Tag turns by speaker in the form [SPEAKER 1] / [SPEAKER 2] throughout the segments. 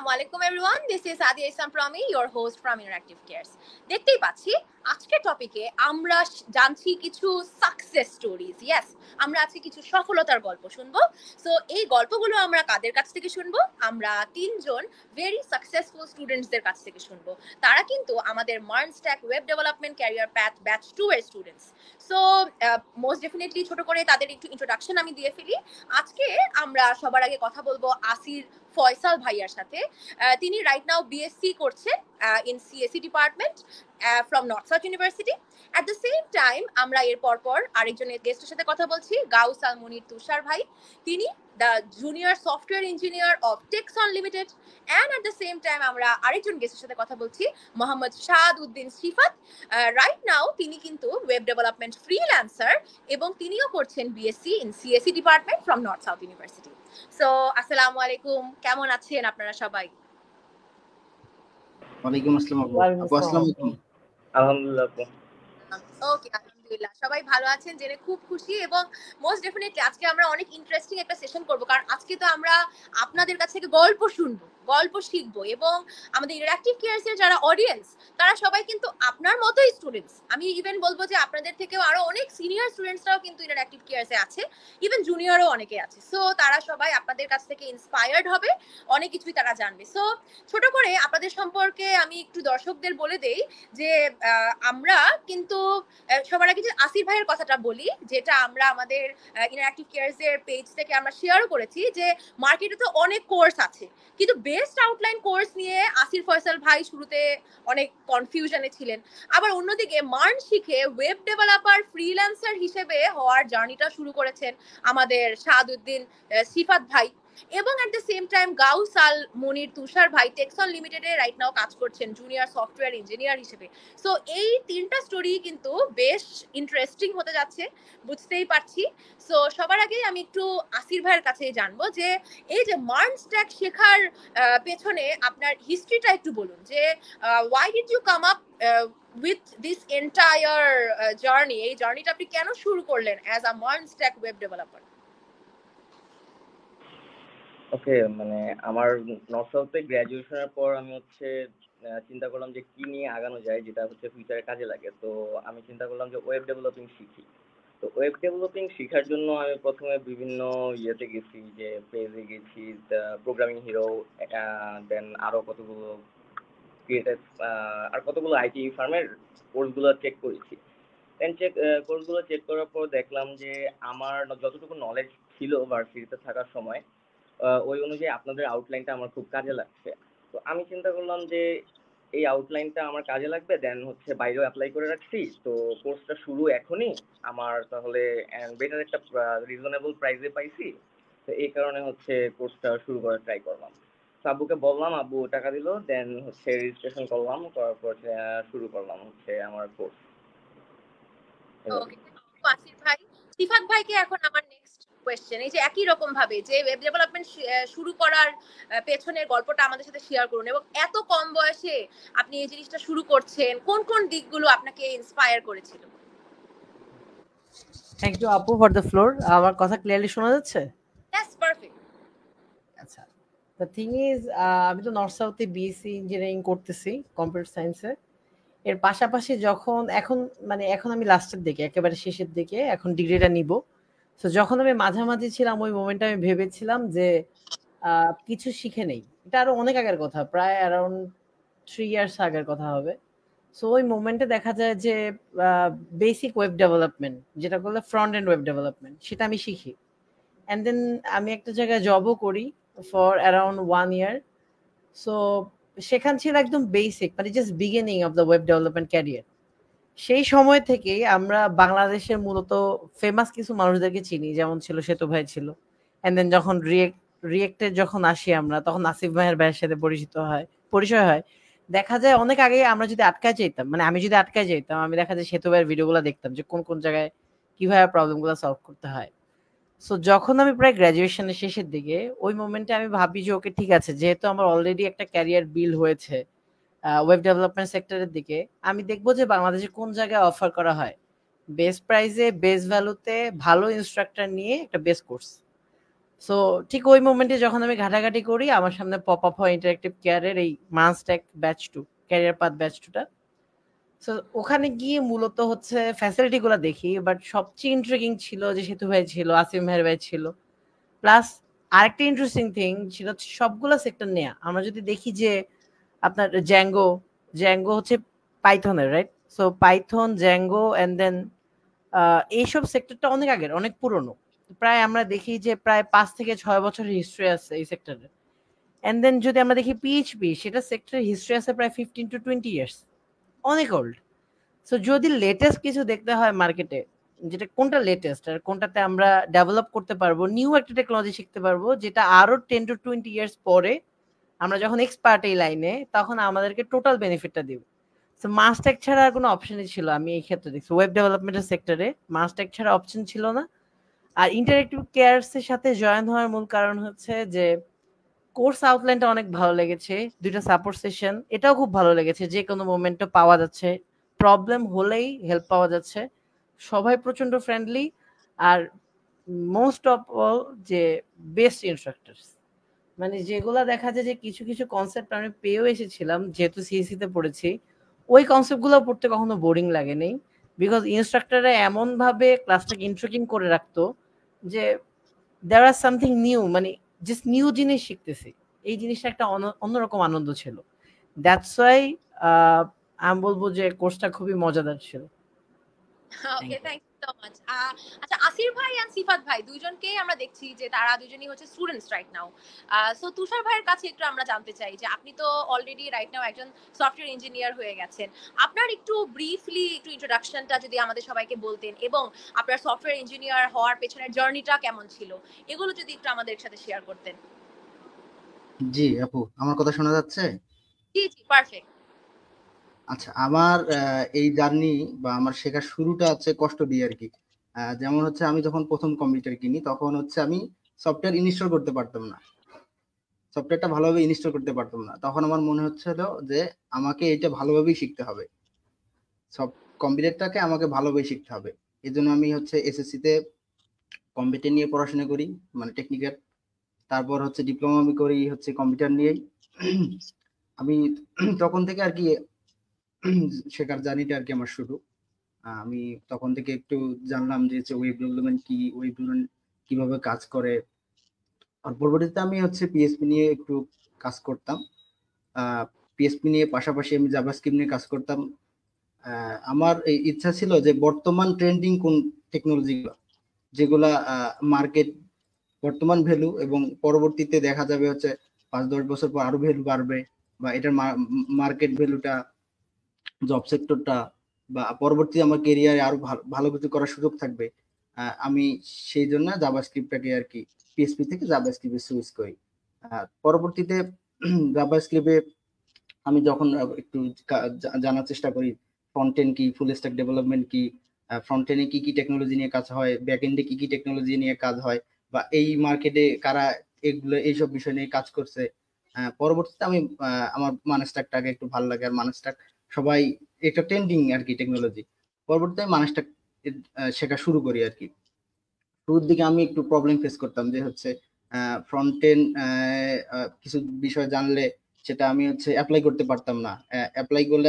[SPEAKER 1] Assalamualaikum everyone. This is Adia Isam Promi, your host from Interactive Cares. দেখতেই পাচ্ছি আজকের টপিকে আমরা জানছি কিছু সাকসেস স্টোরিজ। ইয়েস, আমরা আজকে কিছু সফলতার গল্প শুনবো। সো এই গল্পগুলো আমরা কাদের কাছ থেকে শুনবো? আমরা তিনজন ভেরি সাকসেসফুল স্টুডেন্টসদের কাছ থেকে শুনবো। তারা কিন্তু আমাদের MERN stack web development career path batch 2 এর স্টুডেন্টস। সো মোস্ট ডেফিনেটলি ছোট করে তাদের একটু ইন্ট্রোডাকশন আমি দিয়ে ফেলি। আজকে আমরা সবার আগে কথা বলবো আসির ফয়সাল ভাইয়ার সাথে। তিনি রাইট নাও বিএসসি করছেন in CSC department from north south university. At the same time আমরা এর পরপর আরেকজনের গেস্টের সাথে কথা বলছি, গাউস আল মুনির তুষার ভাই। তিনি the junior software engineer of Texon limited. And at the same time আমরা আরেকজন গেস্টের সাথে কথা বলছি, মোহাম্মদ শাহাদ উদ্দিন সিফাত। রাইট নাও তিনি কিন্তু ওয়েব ডেভেলপমেন্ট ফ্রিল্যান্সার এবং তিনিও করছেন BSc in CSC department from north south university. So আসসালামু আলাইকুম, কেমন আছেন আপনারা সবাই?
[SPEAKER 2] ওয়ালাইকুম আসসালাম আপু। আসসালামু আলাইকুম।
[SPEAKER 3] আলহামদুলিল্লাহ আপু।
[SPEAKER 1] ওকে, আলহামদুলিল্লাহ সবাই ভালো আছেন জেনে খুব খুশি। এবং মোস্ট ডেফিনেটলি আজকে আমরা অনেক ইন্টারেস্টিং একটা সেশন করব, কারণ আজকে তো আমরা আপনাদের কাছ থেকে গল্প শুনবো, গল্প শিখবো। এবং আমাদের ইন্টারঅ্যাক্টিভ কেয়ারস এর যারা অডিয়েন্স তারা সবাই কিন্তু আপনার মতোই স্টুডেন্টস। আমি ইভেন বলবো যে আপনাদের থেকেও আরো অনেক সিনিয়র স্টুডেন্টসরাও কিন্তু ইন্টারঅ্যাক্টিভ কেয়ারস এ আছে, ইভেন জুনিয়রও অনেকে আছে। সো তারা সবাই আপনাদের কাছ থেকে ইন্সপায়ার্ড হবে, অনেক কিছুই তারা জানবে। সো ছোট করে আপনাদের সম্পর্কে আমি একটু দর্শকদের বলে দেই যে আমরা কিন্তু সবার আগে যে আসির ভাইয়ের কথাটা বলি, যেটা আমরা আমাদের ইন্টারঅ্যাক্টিভ কেয়ারস এর পেজ থেকে আমরা শেয়ারও করেছি, যে মার্কেটে তো অনেক কোর্স আছে, কিন্তু বেস্ট আউটলাইন কোর্স নিয়ে আসির ফয়সাল ভাই শুরুতে অনেক কনফিউশনে ছিলেন। আবার অন্যদিকে মার্ন শিখে ওয়েব ডেভেলপার ফ্রিল্যান্সার হিসেবে হওয়ার জার্নিটা শুরু করেছেন আমাদের শাহাদউদ্দিন সিফাত ভাই। এবং at the same time Gaus Al Munir Tushar ভাই টেক্সন লিমিটেডে রাইট নাও কাজ করছেন জুনিয়র সফটওয়্যার ইঞ্জিনিয়ার হিসেবে। সো এই তিনটা স্টোরি কিন্তু বেশ ইন্টারেস্টিং হতে যাচ্ছে, বুঝতেই পারছি। সো সবার আগে আমি একটু আসির ভাইয়ের কাছে জানবো যে এই যে মার্নস্ট্যাক শেখার পেছনে আপনার হিস্ট্রিটা একটু বলুন, যে why did you come up with this entire journey. এই জার্নিটা আপনি কেন শুরু করলেন as a MERN stack web developer?
[SPEAKER 3] Okay, মানে আমার নর্থ সাউথে গ্র্যাজুয়েশনের পর আমি চিন্তা করলাম যে কি নিয়ে আগানো যায়, যেটা ফিউচারে কাজে লাগে। তো আমি চিন্তা করলাম যে ওয়েব ডেভেলপিং শিখি। তো ওয়েব ডেভেলপিং শেখার জন্য আমি প্রথমে বিভিন্ন ইয়েতে গেছি, যে পেজে গেছি, প্রোগ্রামিং হিরো, দেন আরও কতগুলো ক্রিয়েটিভ আর কতগুলো আইটি ফার্মের কোর্সগুলো চেক করেছি। দেন কোর্সগুলো চেক করার পর দেখলাম যে আমার যতটুকু নলেজ ছিল ভার্সিটিতে থাকার সময়, ওই অনুযায়ী আপনাদের আউটলাইনটা আমার খুব কাজে লাগছে। তো আমি চিন্তা করলাম যে এই আউটলাইনটা আমার কাজে লাগবে, দেন বাইরেও অ্যাপ্লাই করে রাখছি। তো কোর্সটা শুরু এখনই আমার, তাহলে বেটার একটা রিজনেবল প্রাইসে পাইছি। তো এই কারণে কোর্সটা শুরু করার ট্রাই করলাম। তো আব্বুকে বললাম, আব্বু টাকা দিল, দেন রেজিস্ট্রেশন করলাম, করার পর শুরু করলাম আমার কোর্স।
[SPEAKER 1] ওকে, আসিফ ভাই। সিফাত ভাইকে এখন আমার নেক্সট কোয়েশ্চেন, এই যে একই রকম ভাবে যে ওয়েব ডেভেলপমেন্ট শুরু করার পেছনের গল্পটা আমাদের সাথে শেয়ার করুন, এবং এত কম বয়সে আপনি এই জিনিসটা শুরু করছেন, কোন কোন দিকগুলো আপনাকে ইন্সপায়ার করেছিল?
[SPEAKER 4] থ্যাংক ইউ আপু ফর দ্য ফ্লোর। আমার কথা ক্লিয়ারলি শোনা যাচ্ছে?
[SPEAKER 1] Yes, perfect.
[SPEAKER 4] আচ্ছা, দ্য থিং ইজ, আমি তো নর্থ সাউথে বিএসসি ইঞ্জিনিয়ারিং করতেছি কম্পিউটার সায়েন্সে। এর পাশাপাশি এখন আমি লাস্টের দিকে, একেবারে শেষের দিকে এখন ডিগ্রিটা নিব। তো যখন আমি মাঝামাঝি ছিলাম ওই মোমেন্টে আমি ভেবেছিলাম যে কিছু শিখে নেই। এটা আরো অনেক আগের কথা, প্রায় অ্যারাউন্ড 3 ইয়ার্স আগের কথা হবে। সো ওই মোমেন্টে দেখা যায় যে বেসিক ওয়েব ডেভেলপমেন্ট, যেটা বলে ফ্রন্ট এন্ড ওয়েব ডেভেলপমেন্ট, সেটা আমি শিখি। অ্যান্ড দেন আমি একটা জায়গায় জবও করি ফর অ্যারাউন্ড 1 ইয়ার। সো সেখান ছিল একদম বেসিক, মানে just beginning of the web development career. সেই সময় থেকেই আমরা বাংলাদেশের মূলত ফেমাস কিছু মানুষদেরকে চিনি, যেমন ছিল সেতু ভাই ছিল। অ্যান্ড দেন যখন রিয়েক্টে যখন আসি আমরা, তখন আসিফ ভাইয়ের সাথে পরিচয় হয়। দেখা যায় অনেক আগে আমরা যদি আটকায় যেতাম, মানে আমি যদি আটকায় যেতাম, আমি দেখা যায় সেতু ভাইয়ের ভিডিওগুলো দেখতাম যে কোন কোন জায়গায় কিভাবে প্রবলেমগুলো সলভ করতে হয়। সো যখন আমি প্রায় গ্র্যাজুয়েশনের শেষের দিকে, ওই মোমেন্টে আমি ভাবি যে ওকে ঠিক আছে, যেহেতু আমার অলরেডি একটা ক্যারিয়ার বিল্ড হয়েছে ওয়েব ডেভেলপমেন্ট সেক্টরের দিকে, আমি দেখবো যে বাংলাদেশে কোন জায়গায় অফার করা হয় বেস্ট প্রাইসে, বেস্ট ভ্যালুতে, ভালো ইনস্ট্রাক্টর নিয়ে একটা বেস্ট কোর্স। সো ঠিক ওই মোমেন্টে যখন আমি ঘাটাঘাটি করি আমার সামনে পপ আপ হয় ইন্টারেক্টিভ কেয়ারের এই মানস্ট্যাক ব্যাচ 2 ক্যারিয়ার পাথ ব্যাচ 2টা। সো ওখানে গিয়ে মূলত হচ্ছে ফ্যাসিলিটি গুলো দেখি, বাট সবচেয়ে ইন্ট্রিগিং ছিল যে সেতু ভাই ছিল, আসিম ভাইয়ের ভাই ছিল, প্লাস আরেকটা ইন্টারেস্টিং থিং ছিল হচ্ছে সবগুলো সেক্টর নেয়া। আমরা যদি দেখি যে আপনার জ্যাঙ্গো, জ্যাঙ্গো হচ্ছে পাইথনের, right? So Python, Django and then এইসব সেক্টরটা অনেক আগের, অনেক পুরনো। প্রায় আমরা দেখি যে প্রায় 5 থেকে 6 বছরের হিস্ট্রি আছে এই সেক্টরে। এন্ড দেন যদি আমরা দেখি পিএইচপি, সেটা সেক্টরের হিস্ট্রি আছে প্রায় 15 to 20 ইয়ার্স, অনেক ওল্ড। সো যদি লেটেস্ট কিছু দেখতে হয় মার্কেটে, যেটা কোনটা লেটেস্ট আর কোনটাতে আমরা ডেভেলপ করতে পারবো, নিউ একটা টেকনোলজি শিখতে পারবো যেটা আরো 10 to 20 ইয়ার্স পরে আমরা যখন এক্সপার্ট এই লাইনে, তখন আমাদেরকে টোটাল বেনিফিটটা দিবে। সো মাস্টেক ছাড়া আর কোনো অপশনই ছিল, আমি এই ক্ষেত্রে দেখছি ওয়েব ডেভেলপমেন্টের সেক্টরে মাস্টেক ছাড়া অপশন ছিল না। আর ইন্টারেক্টিভ কেয়ারস এর সাথে জয়েন হওয়ার মূল কারণ হচ্ছে যে কোর্স আউটলাইনটা অনেক ভালো লেগেছে, দুইটা সাপোর্ট সেশন এটাও খুব ভালো লেগেছে, যে কোনো মোমেন্টে পাওয়া যাচ্ছে, প্রবলেম হলেই হেল্প পাওয়া যাচ্ছে, সবাই প্রচন্ড ফ্রেন্ডলি, আর মোস্ট অফ অল যে বেস্ট ইনস্ট্রাক্টরস। মানে যেগুলা দেখা যায় যে কিছু কিছু কনসেপ্ট আমি পেয়েও এসেছিলাম যেহেতু সিএসসি তে পড়েছি, ওই কনসেপ্ট গুলো পড়তে কখনো বোরিং লাগে নেই, বিকজ ইনস্ট্রাক্টররা এমন ভাবে ক্লাসটাকে ইন্ট্রোকিং করে রাখতো যে দেয়ার আর সামথিং নিউ, মানে জাস্ট নিউ জিনিস শিখতেছি, এই জিনিসটা একটা অন্যরকম আনন্দ ছিল। দ্যাটস ওয়াই আমি বলবো যে কোর্সটা খুবই মজাদার ছিল।
[SPEAKER 1] ওকে, থ্যাংক ইউ সো মাচ। আচ্ছা, আসির ভাই আর সিফাত ভাই দুইজনকেই আমরা দেখছি যে তারা দুজনই হচ্ছে স্টুডেন্টস রাইট নাও। সো তুষার ভাইয়ের কাছে একটু আমরা জানতে চাই যে আপনি তো অলরেডি রাইট নাও একজন সফটওয়্যার ইঞ্জিনিয়ার হয়ে গেছেন, আপনার একটু ব্রিফলি একটু ইন্ট্রোডাকশনটা যদি আমাদের সবাইকে বলতেন, এবং আপনার সফটওয়্যার ইঞ্জিনিয়ার হওয়ার পেছনের জার্নিটা কেমন ছিল, এগুলো যদি একটু আমাদের সাথে শেয়ার করতেন।
[SPEAKER 2] জি আপু, আমার কথা শোনা যাচ্ছে?
[SPEAKER 1] জি জি, পারফেক্ট।
[SPEAKER 2] আচ্ছা, আমার এই জার্নি বা আমার শেখার শুরুটা হচ্ছে কষ্ট দিয়ে আর কি। যেমন হচ্ছে আমি যখন প্রথম কম্পিউটার কিনি তখন হচ্ছে আমি সফটওয়্যার ইনস্টল করতে পারতাম না, সফটওয়্যারটা ভালোভাবে ইনস্টল করতে পারতাম না। তখন আমার মনে হচ্ছিল যে আমাকে এটা ভালোভাবেই শিখতে হবে, সব কম্পিউটারটাকে আমাকে ভালোভাবে শিখতে হবে। এই জন্য আমি হচ্ছে এসএসসি তে কম্পিউটার নিয়ে পড়াশোনা করি, মানে টেকনিক্যাল। তারপর হচ্ছে ডিপ্লোমা আমি করি হচ্ছে কম্পিউটার নিয়েই। আমি তখন থেকে আর কি শেখার জার্নিটা আর কি আমার শুরু। আমি তখন থেকে একটু জানলাম যে ওয়েব ডেভেলপমেন্ট কি, ওয়েব ডেভেলপমেন্ট কিভাবে কাজ করে। আর পরবর্তীতে আমি হচ্ছে পিএসপি নিয়ে একটু কাজ করতাম। পিএসপি নিয়ে পাশাপাশি আমি জাভাস্ক্রিপ্ট নিয়ে কাজ করতাম। আমার এই ইচ্ছা ছিল যে বর্তমান ট্রেন্ডিং কোন টেকনোলজিগুলো, যেগুলা মার্কেট বর্তমান ভ্যালু এবং পরবর্তীতে দেখা যাবে হচ্ছে 5-10 বছর পর আরো ভ্যালু বাড়বে, বা এটার মার্কেট ভ্যালুটা, জব সেক্টরটা, বা পরবর্তী আমার কেরিয়ারে আরো ভালো কিছু করার সুযোগ থাকবে। আমি সেই জন্য জাভাস্ক্রিপ্টটাকে আর কি পিএসপি থেকে জাভাস্ক্রিপ্টে সুইচ করি। পরবর্তীতে জাভাস্ক্রিপ্টে আমি যখন একটু জানার চেষ্টা করি ফ্রন্ট এন্ড কি, ফুল স্ট্যাক ডেভেলপমেন্ট কি, ফ্রন্ট এন্ডে কি কি টেকনোলজি নিয়ে কাজ হয়, ব্যাক এন্ডে কি কি টেকনোলজি নিয়ে কাজ হয়, বা এই মার্কেটে কারা এগুলো এইসব বিষয় নিয়ে কাজ করছে। পরবর্তীতে আমি আমার মানস্ট্রাকটাকে একটু ভালো লাগে, আর মানস্ট্রাক সবাই একটা ট্রেন্ডিং আর কি টেকনোলজি। পরবর্তীতে আমি মানস্ট্রাক শেখা শুরু করি আর কি। শুরুর দিকে আমি একটু প্রবলেম ফেস করতাম যে হচ্ছে ফ্রন্ট এন্ড কিছু বিষয় জানলে সেটা আমি হচ্ছে অ্যাপ্লাই করতে পারতাম না। অ্যাপ্লাই করলে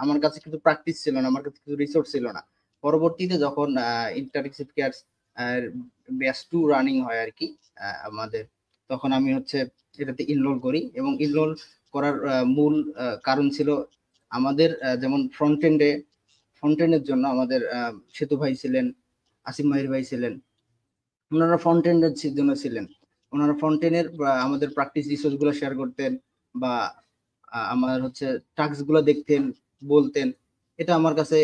[SPEAKER 2] আমার কাছে কিন্তু প্র্যাকটিস ছিল না, আমার কাছে কিছু রিসোর্স ছিল না। পরবর্তীতে যখন ইন্টারেক্টিভ কেয়ার ব্যাচ 2 রানিং হয় আর কি আমাদের, তখন আমি হচ্ছে এটাতে ইনরোল করি। এবং ইনরোল করার মূল কারণ ছিল আমাদের যেমন ফ্রন্ট এন্ডের জন্য আমাদের সেতু ভাই ছিলেন, আসিম মাহির ভাই ছিলেন, ওনারা ফ্রন্ট এন্ডের জন্য ছিলেন। ওনারা ফ্রন্ট এন্ডের আমাদের প্র্যাকটিস রিসোর্স গুলো শেয়ার করতেন, বা আমার হচ্ছে টাস্ক গুলো দেখতেন, বলতেন। এটা আমার কাছে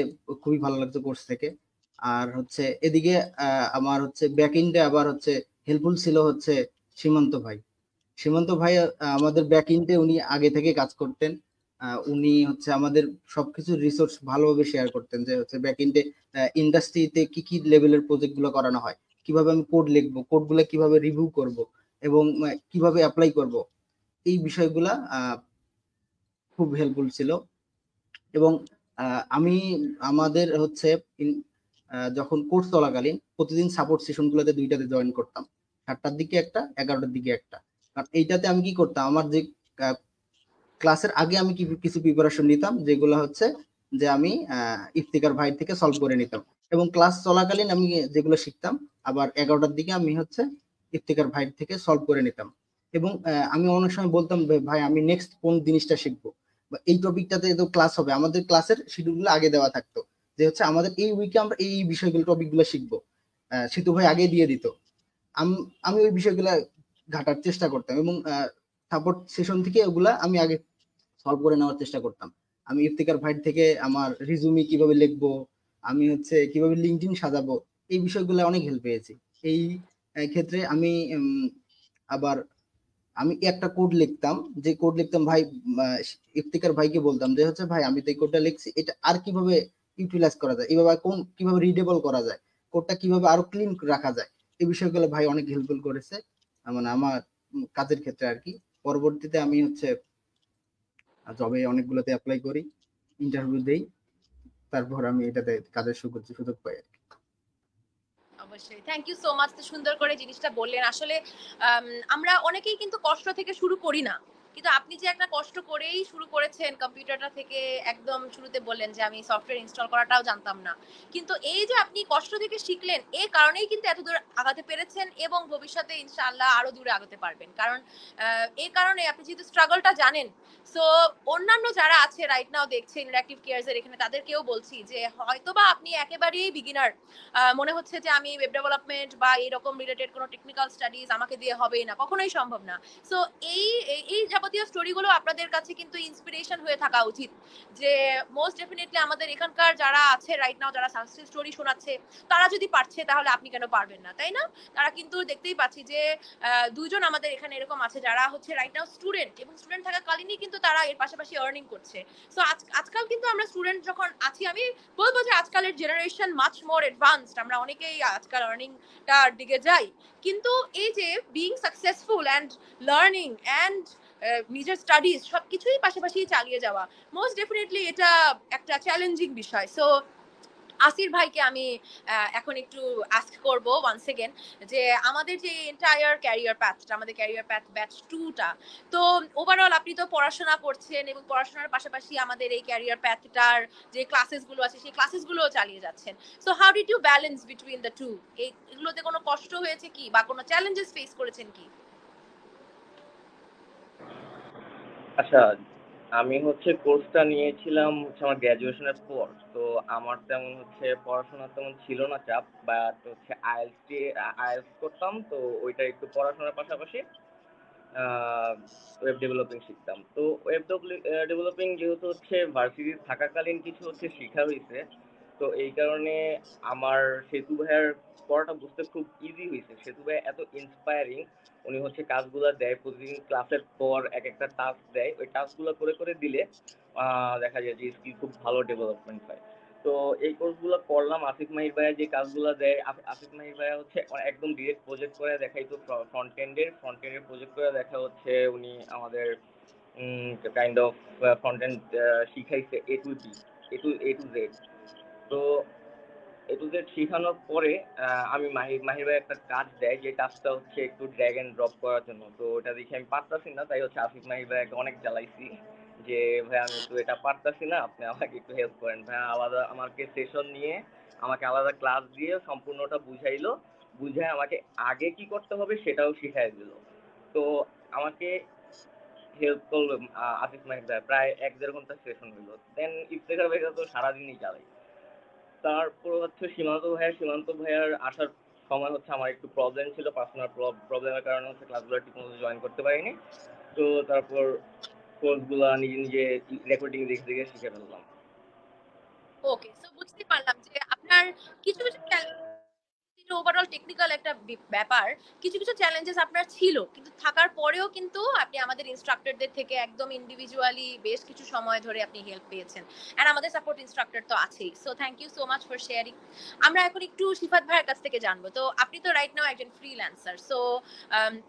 [SPEAKER 2] খুবই ভালো লাগতো কোর্স থেকে। আর হচ্ছে এদিকে আমার হচ্ছে ব্যাক এন্ডে আবার হচ্ছে হেল্পফুল ছিল হচ্ছে সীমান্ত ভাই। সীমান্ত ভাই আমাদের ব্যাক এন্ডে উনি আগে থেকে কাজ করতেন। উনি হচ্ছে আমাদের সবকিছু রিসোর্স ভালোভাবে শেয়ার করতেন, যে হচ্ছে ব্যাক এন্ডে ইন্ডাস্ট্রিতে কি কি লেভেলের প্রজেক্ট গুলো করানো হয়, কিভাবে আমি কোড লিখবো, কোড গুলো কিভাবে রিভিউ করব, এবং কিভাবে অ্যাপ্লাই করব, এই বিষয়গুলা খুব হেল্পফুল ছিল। এবং আমি আমাদের হচ্ছে যখন কোর্স চলাকালীন প্রতিদিন সাপোর্ট সেশন গুলোতে 2টাতে জয়েন করতাম। 7টার দিকে একটা, 11টার দিকে একটা। কারণ এইটাতে আমি কি করতাম, আমার যে ক্লাসের আগে আমি কিছু প্রিপারেশন নিতাম, যেগুলো হচ্ছে যে আমি ইফতিকার ভাই থেকে সলভ করে নিতাম, এবং ক্লাস চলাকালীন আমি যেগুলো শিখতাম আবার 11টার দিকে আমি হচ্ছে ইফতিকার ভাই থেকে সলভ করে নিতাম। এবং আমি অনেক সময় বলতাম ভাই আমি নেক্সট কোন জিনিসটা শিখবো, বা এই টপিকটাতে তো ক্লাস হবে, আমাদের ক্লাসের শিডিউলগুলো আগে দেওয়া থাকতো যে হচ্ছে আমাদের এই উইকে আমরা এই বিষয়গুলো টপিকগুলো শিখবো, সিতু ভাই আগে দিয়ে দিত। আমি ওই বিষয়গুলো ঘাটার চেষ্টা করতাম, এবং সাপোর্ট সেশন থেকে ওগুলা আমি আগে সলভ করে নেওয়ার চেষ্টা করতাম। আমি ইফতিকার ভাই থেকে আমার রিজুমি কিভাবে লিখবো, আমি হচ্ছে কিভাবে লিঙ্কডইন সাজাবো, এই বিষয়গুলো অনেক হেল্প পেয়েছি। এই ক্ষেত্রে আমি আবার আমি একটা কোড লিখতাম, যে কোড লিখতাম ভাই আহ, ইফতিকার ভাইকে বলতাম যে হচ্ছে ভাই আমি তো এই কোডটা লিখছি, এটা আর কিভাবে ইউটিলাইজ করা যায়, এইভাবে কিভাবে রিডেবল করা যায়, কোডটা কিভাবে আরো ক্লিন রাখা যায়, এই বিষয়গুলো ভাই অনেক হেল্পফুল করেছে মানে আমার কাজের ক্ষেত্রে আর কি। পরবর্তীতে আমি হচ্ছে জবে অনেকগুলোতে অ্যাপ্লাই করি, ইন্টারভিউ দেই, তারপর আমি এটাতে কাজের সুযোগ পাই আর কি।
[SPEAKER 1] অবশ্যই, থ্যাংক ইউ সো মাচ, সুন্দর করে জিনিসটা বললেন। আসলে আমরা অনেকেই কিন্তু কষ্ট থেকে শুরু করি না, কিন্তু আপনি যে একটা কষ্ট করেই শুরু করেছেন কম্পিউটারটা থেকে, একদম শুরুতে বললেন যে আমি সফটওয়্যার ইনস্টল করাটাও জানতাম না, কিন্তু এই যে আপনি কষ্ট থেকে শিখলেন, এই কারণেই কিন্তু এত দূর আগাতে পেরেছেন, এবং ভবিষ্যতে ইনশাআল্লাহ আরো দূরে আগাতে পারবেন। কারণ এই কারণে আপনি যেহেতু স্ট্রাগলটা জানেন। সো অন্যান্য যারা আছে রাইট নাও দেখছে ইন্টারঅ্যাক্টিভ কেয়ারস এর এখানে, তাদেরকেও বলছি যে হয়তোবা আপনি একেবারেই বিগিনার, মনে হচ্ছে যে আমি ওয়েব ডেভেলপমেন্ট বা এরকম রিলেটেড কোনো টেকনিক্যাল স্টাডিজ আমাকে দিয়ে হবেই না, কখনোই সম্ভব না। সো এই যাবতীয় স্টোরিগুলো আপনাদের কাছে কিন্তু ইন্সপিরেশন হয়ে থাকা উচিত, যে মোস্ট ডেফিনেটলি আমাদের এখানকার যারা আছে রাইট নাও, যারা সাকসেস স্টোরি শোনাচ্ছে, তারা যদি পারছে তাহলে আপনি কেন পারবেন না, তাই না? তারা কিন্তু দেখতেই পাচ্ছি যে দুজন আমাদের এখানে এরকম আছে যারা হচ্ছে রাইট নাও স্টুডেন্ট, এবং স্টুডেন্ট থাকাকালীনই কিন্তু তারা এর পাশাপাশি আর্নিং করছে। সো আজকাল কিন্তু আমরা স্টুডেন্ট যখন আছি, আমি বলবো যে আজকালের জেনারেশন মাচ মোর অ্যাডভান্সড, আমরা অনেকেই আজকাল আর্নিংটার দিকে যাই, কিন্তু এই যে being successful and learning and নিজের স্টাডিজ সবকিছুই পাশাপাশি চালিয়ে যাওয়া, মোস্ট ডেফিনেটলি এটা একটা চ্যালেঞ্জিং বিষয়। সো আসির ভাইকে আমি এখন একটু আস্ক করব ওয়ান্স এগেন, যে আমাদের যে এন্টায়ার ক্যারিয়ার প্যাথটা, আমাদের ক্যারিয়ার প্যাথ ব্যাচ 2টা, তো ওভারঅল আপনি তো পড়াশোনা করছেন, এবং পড়াশোনার পাশাপাশি আমাদের এই ক্যারিয়ার প্যাথটার যে ক্লাসেসগুলো আছে সেই ক্লাসেসগুলোও চালিয়ে যাচ্ছেন। So how did you balance between the two? এগুলোতে কোনো কষ্ট হয়েছে কি, বা কোনো চ্যালেঞ্জেস ফেস করেছেন কি?
[SPEAKER 3] আচ্ছা, আমি হচ্ছে কোর্সটা নিয়েছিলাম হচ্ছে আমার গ্র্যাজুয়েশনের পর। তো আমার তেমন হচ্ছে পড়াশোনা তেমন ছিল না চাপ, বাট হচ্ছে আইএলটিএস করতাম, তো ওইটা একটু পড়াশোনার পাশাপাশি ওয়েব ডেভেলপিং শিখতাম। তো ওয়েব ডেভেলপিং যেহেতু হচ্ছে ভার্সিটি থাকাকালীন কিছু হচ্ছে শেখা হয়েছে, তো এই কারণে আমার সেতু ভাইয়ার পড়াটা বুঝতে খুব ইজি হয়েছে। সেতু ভাই এত ইন্সপায়ারিং, উনি হচ্ছে কাজগুলো দেয় প্রতিদিন, ক্লাসের পর এক একটা টাস্ক দেয়, ওই টাস্কগুলো করে করে দিলে দেখা যায় যে স্কিল খুব ভালো ডেভেলপমেন্ট হয়। তো এই কোর্সগুলো করলাম। আসিফ মাহির ভাইয়া যে কাজগুলো দেয়, আসিফ মাহির ভাইয়া হচ্ছে একদম ডিরেক্ট প্রজেক্ট করে দেখাইতো, ফ্রন্ট এন্ডের প্রজেক্ট করে দেখা হচ্ছে উনি আমাদের কাইন্ড অফ ফ্রন্ট এন্ড শিখাইছে এ টু জেড। তো এ টু জেড শেখানোর পরে মাহির ভাই একটা কাজ দেয়, যে কাজটা হচ্ছে একটু ড্র্যাগ এন্ড ড্রপ করার জন্য। তো ওটা দেখে আমি পারতাছি না, তাই হচ্ছে আসিফ মাহির ভাইকে অনেক জ্বালাইছি যে ভাই আমি একটু এটা পারতাছি না, আপনি আমাকে একটু হেল্প করেন। ভাই আলাদা আমাকে সেশন নিয়ে আমাকে আলাদা ক্লাস দিয়ে সম্পূর্ণটা বুঝাইলো, বুঝায় আমাকে আগে কি করতে হবে সেটাও শিখাই দিল। তো আমাকে হেল্প করলো আসিফ মাহির ভাই, প্রায় 1-1.5 ঘন্টা সেশন হইলো। দেন ইফতেখার ভাইকে তো সারাদিনই জ্বালাই। তারপর হচ্ছে সীমান্ত ভাইয়ার আসার সময় হচ্ছে আমার একটু প্রবলেম ছিল, পার্সোনাল প্রবলেমের কারণে হচ্ছে ক্লাসগুলো ঠিকমতো জয়েন করতে পারিনি। তো তারপর কোর্সগুলো নিজে নিজে রেকর্ডিং দেখে দেখে শিখে ফেললাম।
[SPEAKER 1] ওকে, সো বুঝতে পারলাম যে আপনার কিছু কিছু ওভারঅল টেকনিক্যাল একটা ব্যাপার, কিছু কিছু চ্যালেঞ্জেস আপনার ছিল, কিন্তু থাকার পরেও কিন্তু আপনি আমাদের ইনস্ট্রাক্টরদের থেকে একদম ইন্ডিভিজুয়ালি বেশ কিছু সময় ধরে আপনি হেল্প পেয়েছেন, এন্ড আমাদের সাপোর্ট ইনস্ট্রাক্টর তো আছেই। So thank you so much for sharing. আমরা এখন একটু সিফাত ভাইয়ের কাছ থেকে জানবো, তো আপনি তো রাইট নাও একজন ফ্রিল্যান্সার, সো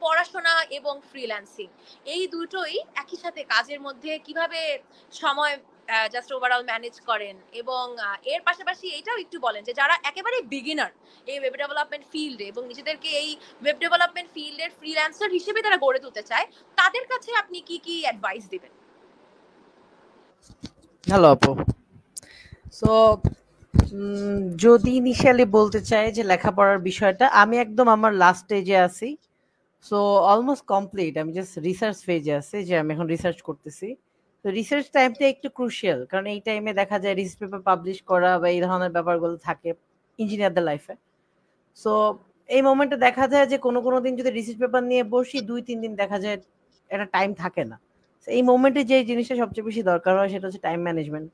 [SPEAKER 1] পড়াশোনা এবং ফ্রিল্যান্সিং এই দুটোই একই সাথে কাজের মধ্যে কিভাবে সময় জাস্ট ওভারঅল ম্যানেজ করেন? এবং এর পাশাপাশি এটাও একটু বলেন যে যারা একেবারে বিগিনার এই ওয়েব ডেভেলপমেন্ট ফিল্ডে এবং নিজেদেরকে এই ওয়েব ডেভেলপমেন্ট ফিল্ডের ফ্রিল্যান্সার হিসেবে তারা গড়ে তুলতে চায়, তাদের কাছে আপনি কি কি অ্যাডভাইস দিবেন?
[SPEAKER 4] হ্যালো আপু। সো যদি ইনিশিয়ালি বলতে চাই যে লেখাপড়ার বিষয়টা, আমি একদম আমার লাস্ট স্টেজে আছি। So almost complete. আমি জাস্ট রিসার্চ ফেজে আছি, যে আমি এখন রিসার্চ করতেছি। তো রিসার্চ টাইমটা একটু ক্রুশিয়াল, কারণ এই টাইমে দেখা যায় রিসার্চ পেপার পাবলিশ করা বা এই ধরনের ব্যাপারগুলো থাকে ইঞ্জিনিয়ারদের লাইফে। সো এই মোমেন্টে দেখা যায় যে কোনো দিন যদি রিসার্চ পেপার নিয়ে বসি 2-3 দিন দেখা যায় একটা টাইম থাকে না। So, এই মোমেন্টে যে জিনিসটা সবচেয়ে বেশি দরকার হয় সেটা হচ্ছে টাইম ম্যানেজমেন্ট।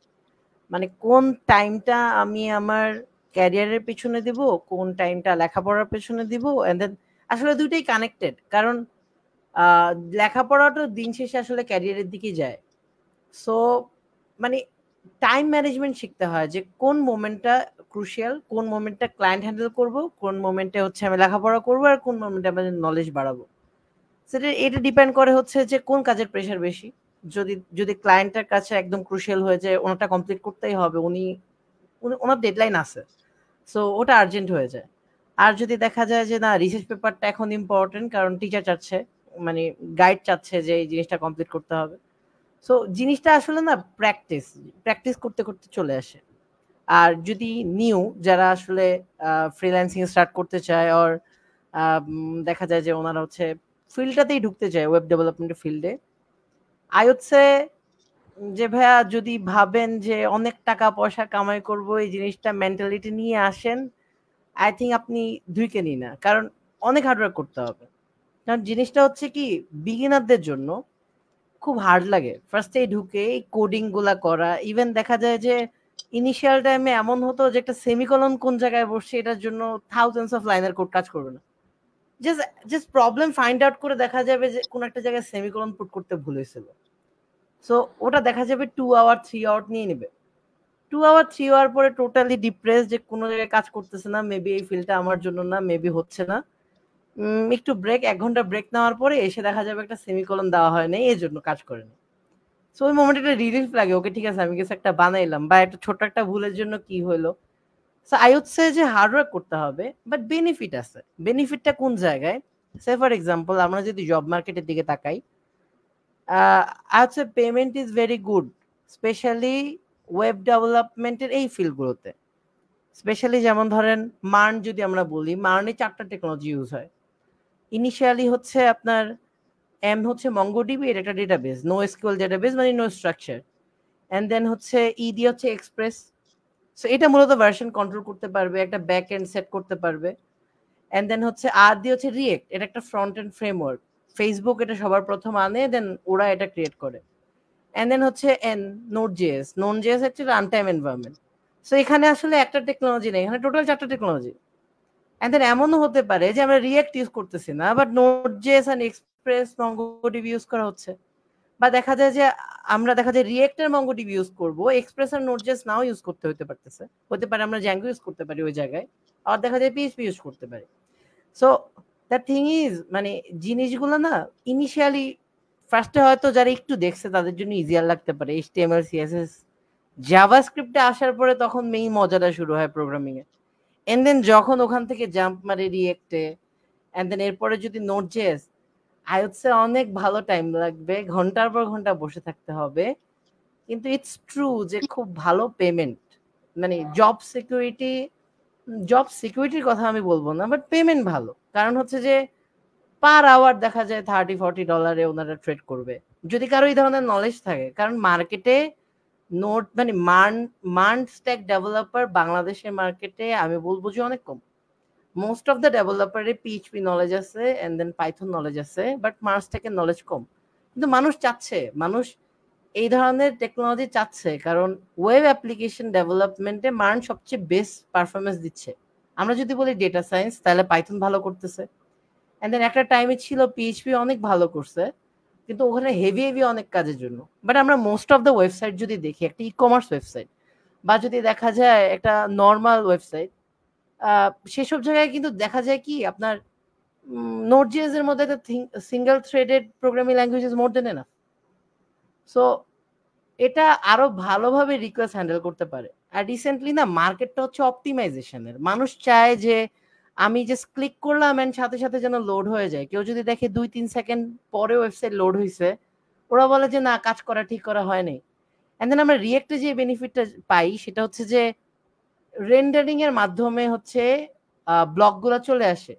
[SPEAKER 4] মানে কোন টাইমটা আমি আমার ক্যারিয়ারের পেছনে দিব, কোন টাইমটা লেখাপড়ার পেছনে দিব, এন্ড দেন আসলে দুইটাই কানেক্টেড। কারণ লেখাপড়াটা দিন শেষে আসলে ক্যারিয়ারের দিকে যায়। সো মানে টাইম ম্যানেজমেন্ট শিখতে হয় যে কোন মোমেন্টটা ক্রুশিয়াল, কোন মোমেন্টটা ক্লায়েন্ট হ্যান্ডেল করব, কোন মোমেন্টে হচ্ছে আমি লেখাপড়া করবো, আর কোন মোমেন্টে আমি নলেজ বাড়াবো। সেটা এটা ডিপেন্ড করে হচ্ছে যে কোন কাজের প্রেশার বেশি। যদি ক্লায়েন্টের কাছে একদম ক্রুশিয়াল হয়ে যায়, ওনারটা কমপ্লিট করতেই হবে, ওনার ডেডলাইন আছে, সো ওটা আর্জেন্ট হয়ে যায়। আর যদি দেখা যায় যে না, রিসার্চ পেপারটা এখন ইম্পর্টেন্ট, কারণ টিচার চাচ্ছে, মানে গাইড চাচ্ছে যে এই জিনিসটা কমপ্লিট করতে হবে। সো জিনিসটা আসলে না প্র্যাকটিস করতে করতে চলে আসে। আর যদি নিউ যারা আসলে ফ্রিল্যান্সিং স্টার্ট করতে চায়, আর দেখা যায় যে ওনারা হচ্ছে ফিল্ডটাতেই ঢুকতে চায়, ওয়েব ডেভেলপমেন্টের ফিল্ডে, আই উড সে যে ভাইয়া যদি ভাবেন যে অনেক টাকা পয়সা কামাই করব, এই জিনিসটা মেন্টালিটি নিয়ে আসেন, আই থিঙ্ক আপনি ঢুকে নিন না, কারণ অনেক হার্ডওয়ার্ক করতে হবে। কারণ জিনিসটা হচ্ছে কি, বিগিনারদের জন্য খুব হার্ড লাগে ফার্স্টে ঢুকে এই কোডিং গুলা করা। ইভেন দেখা যায় যে ইনিশিয়াল টাইমে এমন হতো যে একটা সেমিকোলন কোন জায়গায় বসছে এটার জন্য থাউজেন্ডস অফ লাইনের কোড কাজ করবে না। Just just problem find out করে দেখা যাবে যে কোন একটা জায়গায় সেমিকোলন পুট করতে ভুল হয়েছিল। সো ওটা দেখা যাবে 2 আওয়ার 3 আওয়ার নিয়ে নেবে। 2 আওয়ার 3 আওয়ার পরে টোটালি ডিপ্রেস, যে কোনো জায়গায় কাজ করতেছে না, মেবি এই ফিল্ডটা আমার জন্য না, মেবি হচ্ছে না। একটু ব্রেক, 1 ঘন্টা ব্রেক নেওয়ার পরে এসে দেখা যাবে একটা সেমিকোলন দেওয়া হয় না, এই জন্য কাজ করেনি। সো ওই মোমেন্টে একটা রিলিফ লাগে, ওকে ঠিক আছে আমি কিছু একটা বানাইলাম, বা একটা ছোট একটা ভুলের জন্য কি হলো। সো আই উড সে যে হার্ডওয়ার্ক করতে হবে, বাট বেনিফিট আছে। বেনিফিটটা কোন জায়গায়? সে ফর এক্সাম্পল আমরা যদি জব মার্কেটের দিকে তাকাই, I would say payment is very good, specially web ডেভেলপমেন্টের এই ফিল্ডগুলোতে। স্পেশালি যেমন ধরেন মার্ন যদি আমরা বলি, মার্নে 4টা টেকনোলজি ইউজ হয়। ইনিশিয়ালি হচ্ছে আপনার এম হচ্ছে মঙ্গোডিবি, এর একটা ডেটাবেস, নো এসকিউএল ডেটাবেস, মানে নো স্ট্রাকচার। এন্ড দেন হচ্ছে ইডি হচ্ছে এক্সপ্রেস। সো এটা মূলত ভার্সন কন্ট্রোল করতে পারবে, একটা ব্যাক এন্ড সেট করতে পারবে। এন্ড দেন হচ্ছে আর দিয়ে হচ্ছে রিয়েক্ট, এটা একটা ফ্রন্ট এন্ড ফ্রেমওয়ার্ক। ফেসবুক এটা সবার প্রথম আনে, দেন ওরা এটা ক্রিয়েট করে। এন্ড দেন হচ্ছে নোড জেএস হচ্ছে রান টাইম এনভায়রনমেন্ট। সো এখানে আসলে একটা টেকনোলজি নেই, এখানে টোটাল 4টা টেকনোলজি। এন্ড দেন এমনও হতে পারে যে আমরা রিয়েক্ট ইউজ করতেছি না, but NodeJS and Express MongoDB use করা হচ্ছে। বা দেখা যায় যে আমরা রিয়েক্ট আর মঙ্গোডিবি ইউজ করব, এক্সপ্রেস আর নোড.জেএস নাও ইউজ করতে হতে পারে আমরা জ্যাঙ্গো ইউজ করতে পারি ওই জায়গায়, আর দেখা যায় পিএইচপি ইউজ করতে পারি। সো দ্য থিং ইজ, মানে জিনিসগুলো না ইনিশিয়ালি ফার্স্টে হয়তো যারা একটু দেখছে তাদের জন্য ইজিয়ার লাগতে পারে, এইচটিএমএল সিএসএস জাভাস্ক্রিপ্টে আসার পরে তখন মেইন মজাটা শুরু হয় প্রোগ্রামিং এ। এন্ড দেন যখন ওখান থেকে জাম্প মারে রিয়েক্টে, এন্ড দেন এরপরে যদি নোড.জেএস, আই উড সে অনেক ভালো টাইম লাগবে, ঘন্টার পর ঘন্টা বসে থাকতে হবে। কিন্তু ইটস ট্রু যে খুব ভালো পেমেন্ট, মানে জব সিকিউরিটির কথা আমি বলবো না, বাট পেমেন্ট ভালো। কারণ হচ্ছে যে পার আওয়ার দেখা যায় $30-40 ওনারা ট্রেড করবে, যদি কারো এই ধরনের নলেজ থাকে। কারণ মার্কেটে নোট মানে মান স্ট্যাক ডেভেলপার বাংলাদেশের মার্কেটে আমি বলবো যে অনেক কম। মোস্ট অফ দ্য ডেভেলপারের পিএইচপি নলেজ আছে, এন্ড দেন পাইথন নলেজ আছে, বাট মান স্ট্যাকের নলেজ কম। কিন্তু মানুষ এই ধরনের টেকনোলজি চাচ্ছে, কারণ ওয়েব অ্যাপ্লিকেশন ডেভেলপমেন্টে মান সবচেয়ে বেস্ট পারফরমেন্স দিচ্ছে। আমরা যদি বলি ডেটা সায়েন্স, তাহলে পাইথন ভালো করতেছে। এন্ড দেন একটা টাইমে ছিল পিএইচপি অনেক ভালো করছে, কিন্তু ওখানে হেভি অনেক কাজের জন্য। বাট আমরা মোস্ট অফ দ্য ওয়েবসাইট যদি দেখি, একটা ই কমার্স ওয়েবসাইট বা যদি দেখা যায় একটা নর্মাল ওয়েবসাইট, সেসব জায়গায় কিন্তু দেখা যায় কি আপনার নোড.জেএস এর মধ্যে একটা single threaded programming language is more than enough. So এটা আরো ভালোভাবে রিকোয়েস্ট হ্যান্ডেল করতে পারে। আর রিসেন্টলি না মার্কেটটা হচ্ছে অপটিমাইজেশনের। মানুষ চায় যে আমি জাস্ট ক্লিক করলাম এন্ড সাথে সাথে যেন লোড হয়ে যায়। কেউ যদি দেখে 2-3 সেকেন্ড পরে ওয়েবসাইট লোড হইছে, ওরা বলে যে না কাজ করা ঠিক করা হয় নাই। এন্ড দেন আমরা রিয়েক্টে যে বেনিফিটটা পাই সেটা হচ্ছে যে রেন্ডারিং এর মাধ্যমে হচ্ছে ব্লকগুলো চলে আসে,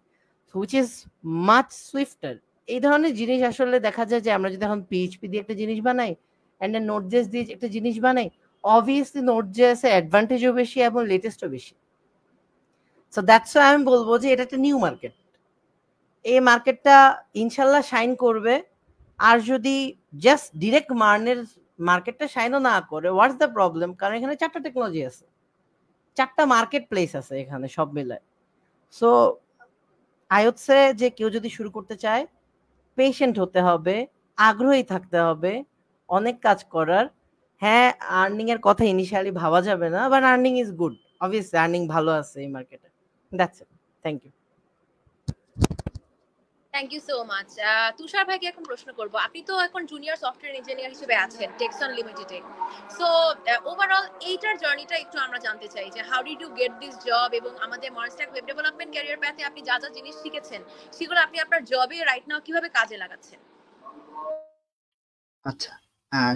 [SPEAKER 4] হুইচ ইজ মাচ সুইফটার। এই ধরনের জিনিস আসলে দেখা যায় যে আমরা যদি এখন পিএইচপি দিয়ে একটা জিনিস বানাই এন্ড দেন নোড.জেএস দিয়ে একটা জিনিস বানাই, অবভিয়াসলি নোড.জেএস এর অ্যাডভান্টেজও বেশি এবং লেটেস্টও বেশি। সো দ্যাটস ওয়াই আমি বলবো যে এটা একটা নিউ মার্কেট। এই মার্কেটটা ইনশাল্লাহ শাইন করবে। আর যদি জাস্ট ডিরেক্ট মার্কেটটা শাইনও না করে, হোয়াটস দ্য প্রবলেম? কারণ এখানে 4টা টেকনোলজি আছে, 4টা মার্কেট প্লেস আছে এখানে সব মিলায়। সো আই উড সে যে কেউ যদি শুরু করতে চায়, পেশেন্ট হতে হবে, আগ্রহী থাকতে হবে, অনেক কাজ করার। হ্যাঁ, আর্নিং এর কথা ইনিশিয়ালি ভাবা যাবে না, but earning is good. Obviously earning ভালো আছে এই মার্কেটে। That's it. Thank you.
[SPEAKER 1] Thank you so much. Tushar ভাইকে এখন প্রশ্ন করব, আপনি তো এখন জুনিয়র সফটওয়্যার ইঞ্জিনিয়ার হিসেবে আছেন টেক্সন লিমিটেডে। সো ওভারঅল এইটার জার্নিটা একটু আমরা জানতে চাই যে how did you get this job, এবং আমাদের মনস্ট্যাক ওয়েব ডেভেলপমেন্ট ক্যারিয়ার প্যাথে আপনি যা যা জিনিস শিখেছেন সেগুলো আপনি আপনার জবে রাইট নাও কিভাবে কাজে লাগাচ্ছেন?
[SPEAKER 2] আচ্ছা,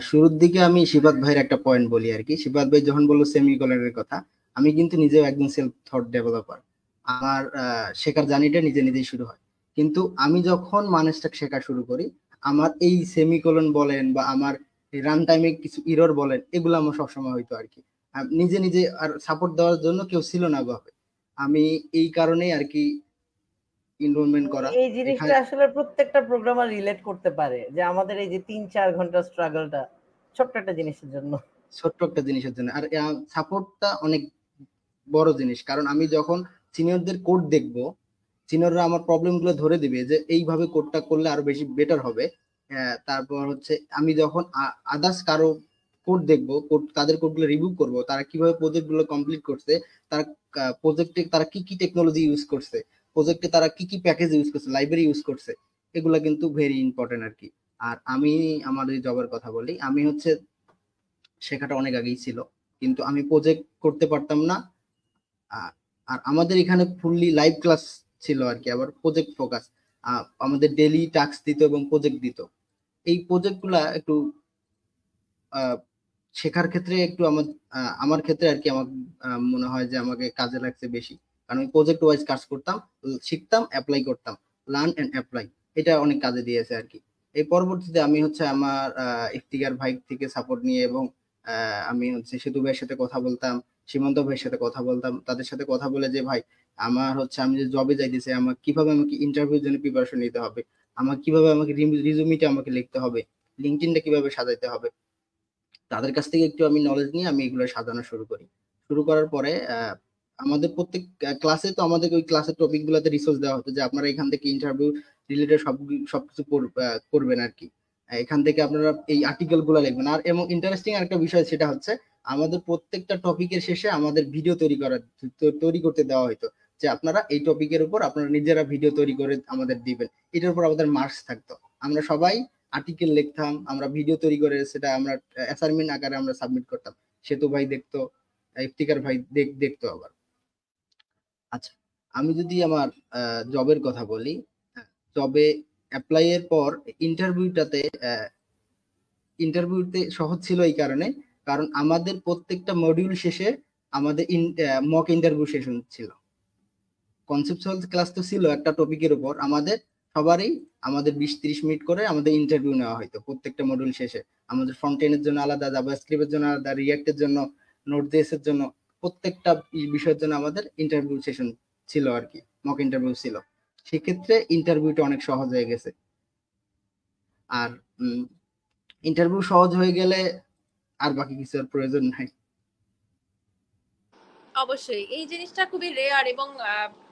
[SPEAKER 2] শুরুর দিকে আমি শিবাত ভাইয়ের একটা পয়েন্ট বলি আর কি। শিবাত ভাই যখন বললো সেমিকলনের কথা, আমি কিন্তু নিজেও একজন সেলফ থট ডেভেলপার। আমার শেখার জার্নিটা নিজে নিজেই শুরু হয়। কিন্তু আমি যখন মানস্ট্যাক শেখা শুরু করি, আমার এই সেমিকলন বলেন বা আমার রান টাইমে কিছু ইরর বলেন, এগুলো আমার সবসময় হইতো আর কি। নিজে নিজে আর সাপোর্ট দেওয়ার জন্য কেউ ছিল না ভাবে। আমি এই কারণেই আর কি ইনরোলমেন্ট করা
[SPEAKER 4] এই জিনিসটা
[SPEAKER 2] এখানে।
[SPEAKER 4] আসলে প্রত্যেকটা প্রোগ্রামার রিলেট করতে পারে যে আমাদের এই যে 3-4 ঘন্টা স্ট্রাগলটা ছোট্ট একটা জিনিসের জন্য।
[SPEAKER 2] ছোট্ট একটা জিনিসের জন্য। আর সাপোর্টটা অনেক বড় জিনিস, কারণ আমি যখন সিনিয়রদের কোড দেখবো, সিনিয়ররা আমার প্রবলেম গুলো ধরে দিবে যে এইভাবে কোডটা করলে আরো বেশি বেটার হবে। তারপর হচ্ছে আমি যখন আদার্স কারো কোড দেখবো, কোড তাদের কোডগুলো রিভিউ করব, তারা কিভাবে প্রজেক্ট গুলো কমপ্লিট করছে, তারা প্রজেক্টে তারা কি কি টেকনোলজি ইউজ করছে, প্রজেক্টে তারা কি কি প্যাকেজ ইউজ করছে, লাইব্রেরি ইউজ করছে, এগুলা কিন্তু ভেরি ইম্পর্টেন্ট আর কি। আর আমি আমার এই জবের কথা বলি, আমি হচ্ছে শেখাটা অনেক আগেই ছিল, কিন্তু আমি প্রজেক্ট করতে পারতাম না। আ- আর আমাদের এখানে ফুললি লাইভ ক্লাস ছিল আর কি, আবার প্রজেক্ট ফোকাস। আমাদের ডেইলি টাস্ক দিত এবং প্রজেক্ট দিত। এই প্রজেক্ট গুলা একটু শেখার ক্ষেত্রে একটু আমার ক্ষেত্রে আর কি আমার মনে হয় যে আমাকে কাজে লাগছে বেশি, কারণ আমি প্রজেক্ট ওয়াইজ কাজ করতাম, শিখতাম, অ্যাপ্লাই করতাম, লার্ন এন্ড অ্যাপ্লাই। এটা অনেক কাজে দিয়েছে আর কি। এই পরবর্তীতে আমি হচ্ছে আমার ইফতিকার ভাই থেকে সাপোর্ট নিয়ে, এবং আমি হচ্ছে সেতু ভাইয়ের সাথে কথা বলতাম, সীমন্ত ভাইয়ের সাথে কথা বলতাম, তাদের সাথে কথা বলে যে ভাই আমার হচ্ছে আমি যে জবে যাইতেছি, আমার কিভাবে আমাকে ইন্টারভিউর জন্য প্রিপারেশন নিতে হবে, আমার কিভাবে আমাকে রিজুমিটা আমাকে লিখতে হবে, লিঙ্কডইনটা কিভাবে সাজাইতে হবে, তাদের কাছ থেকে একটু আমি নলেজ নিয়ে আমি এগুলো সাজানো শুরু করি। শুরু করার পরে আমাদের প্রত্যেক ক্লাসে তো আমাদের ওই ক্লাসের টপিক গুলাতে রিসোর্স দেওয়া হতো যে আপনারা এখান থেকে ইন্টারভিউ রিলেটেড সবকিছু করবেন আর কি। এখান থেকে আপনারা এই আর্টিকেল গুলা লিখবেন। আর এবং ইন্টারেস্টিং আরেকটা বিষয় সেটা হচ্ছে আমাদের প্রত্যেকটা টপিকের শেষে আমাদের ভিডিও তৈরি করতে দেওয়া হতো, যে আপনারা এই টপিকের উপর আপনারা নিজেরা ভিডিও তৈরি করে আমাদের দিবেন। এটার উপর আমাদের মার্কস থাকতো। আমরা সবাই আর্টিকেল লিখতাম, আমরা ভিডিও তৈরি করে সেটা আমরা অ্যাসাইনমেন্ট আকারে আমরা সাবমিট করতাম। সেতু ভাই দেখতো, ইফতিকার ভাই দেখতো আবার। আচ্ছা, আমি যদি আমার জবের কথা বলি, জবে অ্যাপ্লাই এর পর ইন্টারভিউটাতে ইন্টারভিউতে সহজ ছিল এই কারণে, কারণ আমাদের প্রত্যেকটা মডিউল শেষে আমাদের মক ইন্টারভিউ সেশন ছিল। কনসেপচুয়াল ক্লাস তো ছিল একটা টপিকের উপর, আমাদের সবারই আমাদের 20-30 মিনিট করে আমাদের ইন্টারভিউ নেওয়া হয়তো প্রত্যেকটা মডিউল শেষে। আমাদের ফ্রন্ট এন্ডের জন্য আলাদা, জাভাস্ক্রিপ্টের জন্য আলাদা, রিঅ্যাক্টের জন্য, নোড.জেএস এর জন্য, প্রত্যেকটা বিষয়ের জন্য আমাদের ইন্টারভিউ সেশন ছিল আর কি, মক ইন্টারভিউ ছিল। সেক্ষেত্রে ইন্টারভিউটা অনেক সহজ হয়ে গেছে। আর ইন্টারভিউ সহজ হয়ে গেলে আর বাকি কিছু আর প্রয়োজন নাই।
[SPEAKER 1] অবশ্যই এই জিনিসটা খুবই রেয়ার, এবং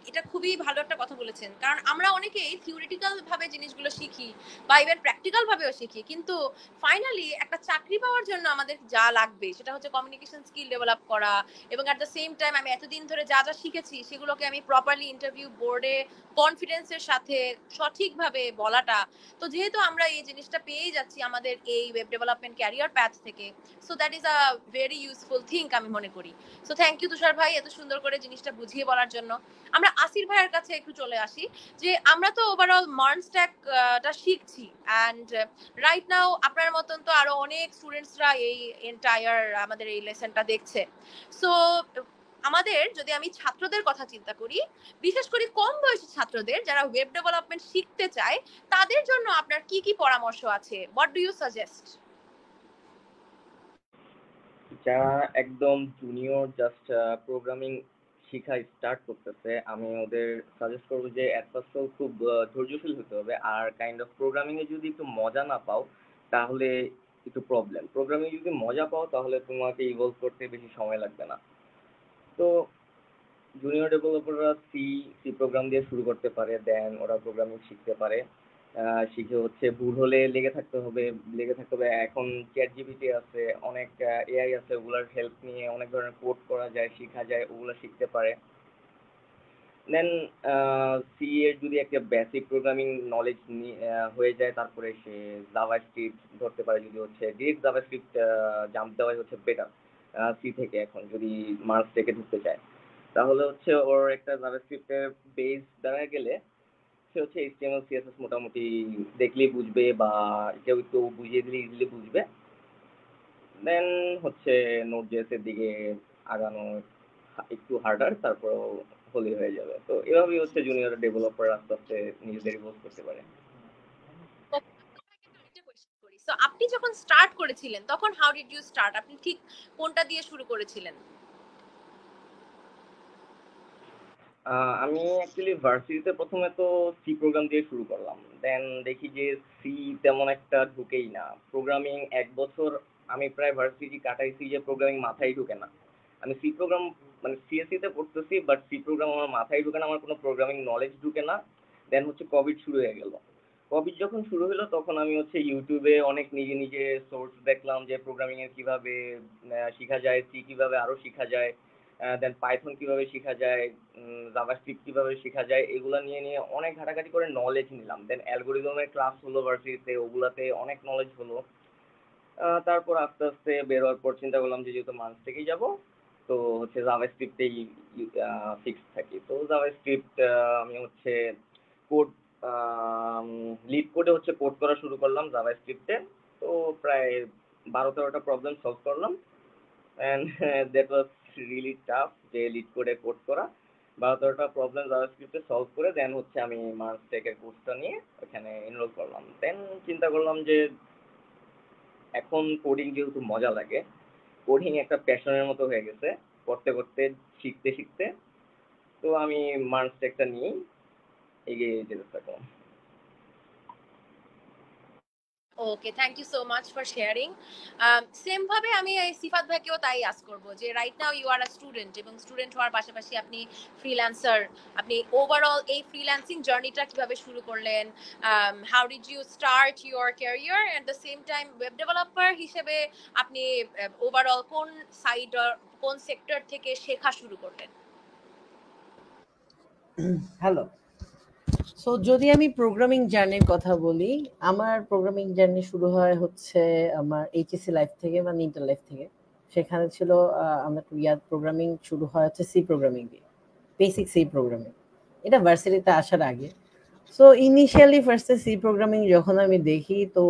[SPEAKER 1] এটা খুবই ভালো একটা কথা বলেছেন, কারণ আমরা অনেকেই থিওরিটিক্যাল ভাবে জিনিসগুলো শিখি বা ইভেন প্র্যাকটিক্যাল ভাবেও শিখি, কিন্তু ফাইনালি একটা চাকরি পাওয়ার জন্য আমাদের যা লাগবে সেটা হচ্ছে কমিউনিকেশন স্কিল ডেভেলপ করা, এবং অ্যাট দ্য সেম টাইম আমি এতদিন ধরে যা যা শিখেছি সেগুলোকে আমি প্রপারলি ইন্টারভিউ বোর্ডে কনফিডেন্সের সাথে সঠিকভাবে বলাটা। তো যেহেতু আমরা এই জিনিসটা পেয়ে যাচ্ছি আমাদের এই ওয়েব ডেভেলপমেন্ট ক্যারিয়ার প্যাথ থেকে, so that is a very useful thing আমি মনে করি। সো থ্যাংক ইউ তুষার ভাই এত সুন্দর করে জিনিসটা বুঝিয়ে বলার জন্য। আমরা আসির ভাইয়ের কাছে একটু চলে আসি, যে আমরা তো ওভারঅল মার্ন স্ট্যাকটা শিখছি, অ্যান্ড রাইট নাও আপনার মতন তো আরো অনেক স্টুডেন্টসরা এই এন্টায়ার আমাদের এই লেসনটা দেখছে। সো আমাদের যদি আমি ছাত্রদের কথা চিন্তা করি, বিশেষ করে কম বয়সী ছাত্রদের যারা ওয়েব ডেভেলপমেন্ট শিখতে চায়, তাদের জন্য আপনার কি কি পরামর্শ আছে? What do you suggest?
[SPEAKER 3] যারা একদম জুনিয়র জাস্ট প্রোগ্রামিং শিখা স্টার্ট করতেছে, আমি ওদের সাজেস্ট করবো যে অ্যাট ফার্স্ট খুব ধৈর্যশীল হতে হবে। আর কাইন্ড অফ প্রোগ্রামিং এ যদি একটু মজা না পাও তাহলে একটু প্রবলেম। প্রোগ্রামিং যদি মজা পাও তাহলে তোমাকে ইভলভ করতে বেশি সময় লাগবে না। তো জুনিয়র ডেভেলপাররা সি প্রোগ্রাম দিয়ে শুরু করতে পারে, দেন ওরা প্রোগ্রামিং শিখতে পারে। শিখে হচ্ছে ভুল হলে লেগে থাকতে হবে। এখন চ্যাট জিপিটি আছে, অনেক এআই আছে, ওগুলোর হেল্প নিয়ে অনেক ধরনের কোড করা যায়, শেখা যায়, ওগুলো শিখতে পারে। দেন সি এর যদি একটা বেসিক প্রোগ্রামিং নলেজ হয়ে যায়, তারপরে সে জাভা স্ক্রিপ্ট ধরতে পারে। যদি হচ্ছে ডিরেক্ট জাভা স্ক্রিপ্ট জাম্প দেওয়াই হচ্ছে বেটার সি থেকে, এখন যদি মার্চ থেকে ঢুকতে চায় তাহলে হচ্ছে ওর একটা জাভা স্ক্রিপ্টের বেস দাঁড়ায় গেলে সে হচ্ছে এইচটিএমএল সিএসএস মোটামুটি দেখলেই বুঝবে, বা কেউ একটু বুঝিয়ে দিলে ইজিলি বুঝবে। দেন হচ্ছে নোট জেএস এর দিকে আগানো একটু হার্ডার, তারপর হলেই হয়ে যাবে। তো এভাবেই হচ্ছে জুনিয়র ডেভেলপার আস্তে আস্তে নিজেদের ইভলভ করতে পারে।
[SPEAKER 1] সো আপনি যখন স্টার্ট করেছিলেন তখন হাউ ডিড ইউ স্টার্ট? আপনি ঠিক কোনটা দিয়ে শুরু করেছিলেন?
[SPEAKER 3] আমি অ্যাকচুয়ালি ভার্সিটিতে প্রথমে তো সি প্রোগ্রাম দিয়ে শুরু করলাম। দেন দেখি যে সি তেমন একটা ঢুকেই না। প্রোগ্রামিং 1 বছর আমি প্রায় ভার্সিটি কাটাইছি যে প্রোগ্রামিং মাথায় ঢুকে না। আমি সি প্রোগ্রাম মানে সিএসসিতে পড়তেছি, বাট সি প্রোগ্রাম আমার মাথায় ঢুকে না, আমার কোনো প্রোগ্রামিং নলেজ ঢুকে না। দেন হচ্ছে কোভিড শুরু হয়ে গেল। কোভিড যখন শুরু হলো তখন আমি হচ্ছে ইউটিউবে অনেক নিজে নিজে সোর্স দেখলাম যে প্রোগ্রামিংয়ের কীভাবে শেখা যায়, সি কীভাবে আরও শেখা যায়, দেন পাইথন কীভাবে শেখা যায়, জাভাস্ক্রিপ্ট কীভাবে শেখা যায়, এগুলো নিয়ে নিয়ে অনেক ঘাটাঘাটি করে নলেজ নিলাম। দেন অ্যালগোরিদমের ক্লাস হলো ভার্সিটিতে, ওগুলাতে অনেক নলেজ হলো। তারপর আস্তে আস্তে বের হওয়ার পর চিন্তা করলাম যে যেহেতু মার্চ থেকেই যাব, তো হচ্ছে জাভাস্ক্রিপ্টেই ফিক্স থাকি। তো জাভাস্ক্রিপ্ট আমি হচ্ছে কোড লিড কোডে হচ্ছে কোড করা শুরু করলাম জাভাস্ক্রিপ্টে। তো প্রায় 12-13টা প্রবলেম সলভ করলাম, and that was really tough যে লিড কোডে কোড করা। 12-13টা প্রবলেম জাভাস্ক্রিপ্টে সলভ করে দেন হচ্ছে আমি মার্চ টেকের কোর্সটা নিয়ে ওখানে এনরোল করলাম। দেন চিন্তা করলাম যে এখন কোডিং যেহেতু মজা লাগে, কোডিং একটা প্যাশনের মতো হয়ে গেছে, করতে করতে শিখতে শিখতে তো আমি মার্চ টেকটা নিয়েই এগিয়ে যেতে থাকলাম।
[SPEAKER 1] Okay, thank you so much for sharing. Same ভাবে আমি এই সিফাত ভাইকেও তাই আস্ক করব যে right now you are a student, এবং স্টুডেন্ট হওয়ার পাশাপাশি আপনি ফ্রিল্যান্সার। আপনি ওভারঅল এই ফ্রিল্যান্সিং জার্নিটা কিভাবে শুরু করলেন? How did you start your career? At the same time web developer হিসেবে আপনি ওভারঅল কোন সাইড কোন সেক্টর থেকে শেখা শুরু করলেন?
[SPEAKER 4] হ্যালো। সো যদি আমি প্রোগ্রামিং জার্নির কথা বলি, আমার প্রোগ্রামিং জার্নি শুরু হয় হচ্ছে আমার এইচএসসি লাইফ থেকে, মানে ইন্টার লাইফ থেকে। সেখানে ছিল আমার প্রোগ্রামিং শুরু হয় হচ্ছে সি প্রোগ্রামিং দিয়ে, বেসিক সি প্রোগ্রামিং। এটা ভার্সিটিতে আসার আগে। সো ইনিশিয়ালি ফার্স্টে সি প্রোগ্রামিং যখন আমি দেখি, তো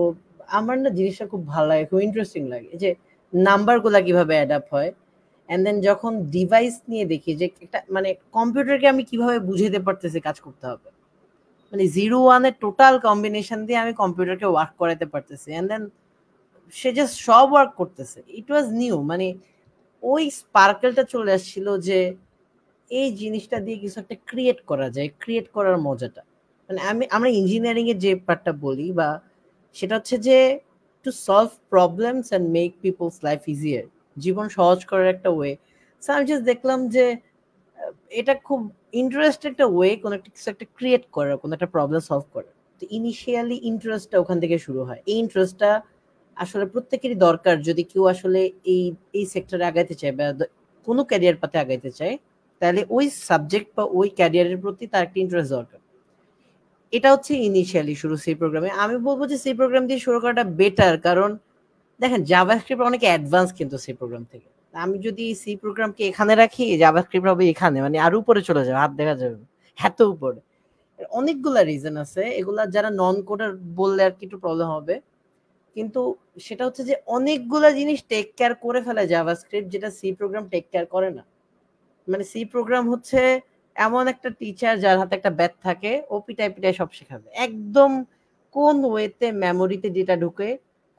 [SPEAKER 4] আমার না জিনিসটা খুব ভালো লাগে, খুব ইন্টারেস্টিং লাগে যে নাম্বারগুলা কিভাবে অ্যাড আপ হয়। অ্যান্ড দেন যখন ডিভাইস নিয়ে দেখি যে একটা মানে কম্পিউটারকে আমি কিভাবে বুঝাতে পারতেছি কাজ করতে হবে, মানে 0-1 টোটাল কম্বিনেশন দিয়ে আমি কম্পিউটারকে ওয়ার্ক করাতে পারতেছি, এন্ড দেন সে জাস্ট সব ওয়ার্ক করতেছে। ইট ওয়াজ নিউ, মানে ওই স্পার্কেলটা চলে আসছিল যে এই জিনিসটা দিয়ে কিছু একটা ক্রিয়েট করা যায়, ক্রিয়েট করার মজাটা। মানে আমরা ইঞ্জিনিয়ারিং এর যে পার্টটা বলি, বা সেটা হচ্ছে যে to solve problems and make people's life easier, জীবন সহজ করার একটা ওয়ে। সো আমি জাস্ট দেখলাম যে এটা খুব ইন্টারেস্ট একটা ওয়ে কোন একটা কিছু একটা ক্রিয়েট করার, কোন একটা প্রবলেম সলভ করার। তো ইনিশিয়ালি ইন্টারেস্টটা ওখান থেকে শুরু হয়। এই ইন্টারেস্টটা আসলে প্রত্যেকেরই দরকার যদি কেউ আসলে এই এই সেক্টরে আগাইতে চায় বা কোনো ক্যারিয়ার পাতে আগাইতে চায়, তাহলে ওই সাবজেক্ট বা ওই ক্যারিয়ারের প্রতি তার একটা ইন্টারেস্ট দরকার। এটা হচ্ছে ইনিশিয়ালি শুরু সি প্রোগ্রামে। আমি বলবো যে সি প্রোগ্রাম দিয়ে শুরু করাটা বেটার, কারণ দেখেন জাভাস্ক্রিপ্ট অনেক অ্যাডভান্স কিন্তু সি প্রোগ্রাম থেকে। আমি যদি সি প্রোগ্রামকে এখানে রাখি, জাভাস্ক্রিপ্ট হবে এখানে, মানে আরো উপরে চলে যাবে, হাত দেখা যাবে না, এত উপরে। অনেকগুলা রিজন আছে, এগুলা যারা নন কোডার বললে আর কি একটু প্রবলেম হবে, কিন্তু সেটা হচ্ছে যে অনেকগুলা জিনিস টেক কেয়ার করে ফেলে জাভাস্ক্রিপ্ট, যেটা সি প্রোগ্রাম টেক কেয়ার করে না। মানে সি প্রোগ্রাম হচ্ছে এমন একটা টিচার যার হাতে একটা ব্যাট থাকে, ও পিটাই পিটাই সব শেখাবে একদম, কোন ওয়েতে মেমোরিতে ডেটা ঢুকে,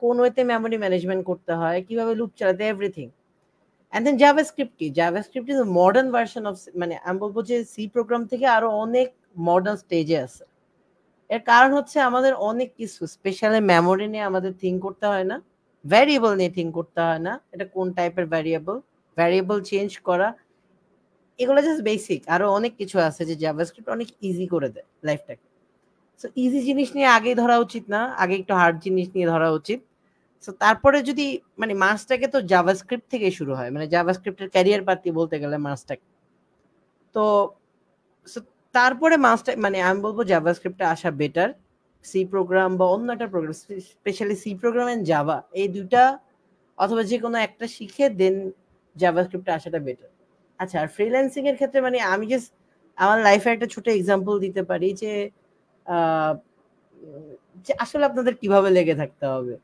[SPEAKER 4] কোন ওয়েতে মেমোরি ম্যানেজমেন্ট করতে হয়, কিভাবে লুপ চালাতে, এভরিথিং। এন্ড দেন জাভাস্ক্রিপ্ট কি, JavaScript is a modern version of, মানে আমি বলবো যে সি প্রোগ্রাম থেকে আরো অনেক মডার্ন স্টেজে আছে। এর কারণ হচ্ছে আমাদের অনেক কিছু স্পেশালি মেমোরি নিয়ে আমাদের থিঙ্ক করতে হয় না, ভ্যারিয়েবল নিয়ে থিঙ্ক করতে হয় না, এটা কোন টাইপের ভ্যারিয়েবল, ভ্যারিয়েবল চেঞ্জ করা, এগুলো জাস্ট বেসিক। আরো অনেক কিছু আছে যে জাভাস্ক্রিপ্ট অনেক ইজি করে দেয় লাইফটাকে। সো ইজি জিনিস নিয়ে আগে ধরা উচিত না, আগে একটু হার্ড জিনিস নিয়ে ধরা উচিত। সো তারপরে যদি মানে মার্চটাকে তো জাভাস্ক্রিপ্ট থেকে শুরু হয়, মানে জাভাস্ক্রিপ্টের ক্যারিয়ার পাতি বলতে গেলে মার্চটাকে। তো so তারপরে মাস্টার, মানে আমি বলবো জাভাস্ক্রিপ্টে আসা বেটার, সি প্রোগ্রাম বা অন্য একটা program, specially C program and Java, এই দুইটা অথবা যে কোনো একটা শিখে দেন জাভাস্ক্রিপ্টে আসাটা বেটার। আচ্ছা, আর ফ্রিল্যান্সিং এর ক্ষেত্রে মানে আমি জাস্ট আমার লাইফে একটা ছোট এক্সাম্পল দিতে পারি যে আহ, যে আসলে আপনাদের কিভাবে লেগে থাকতে হবে।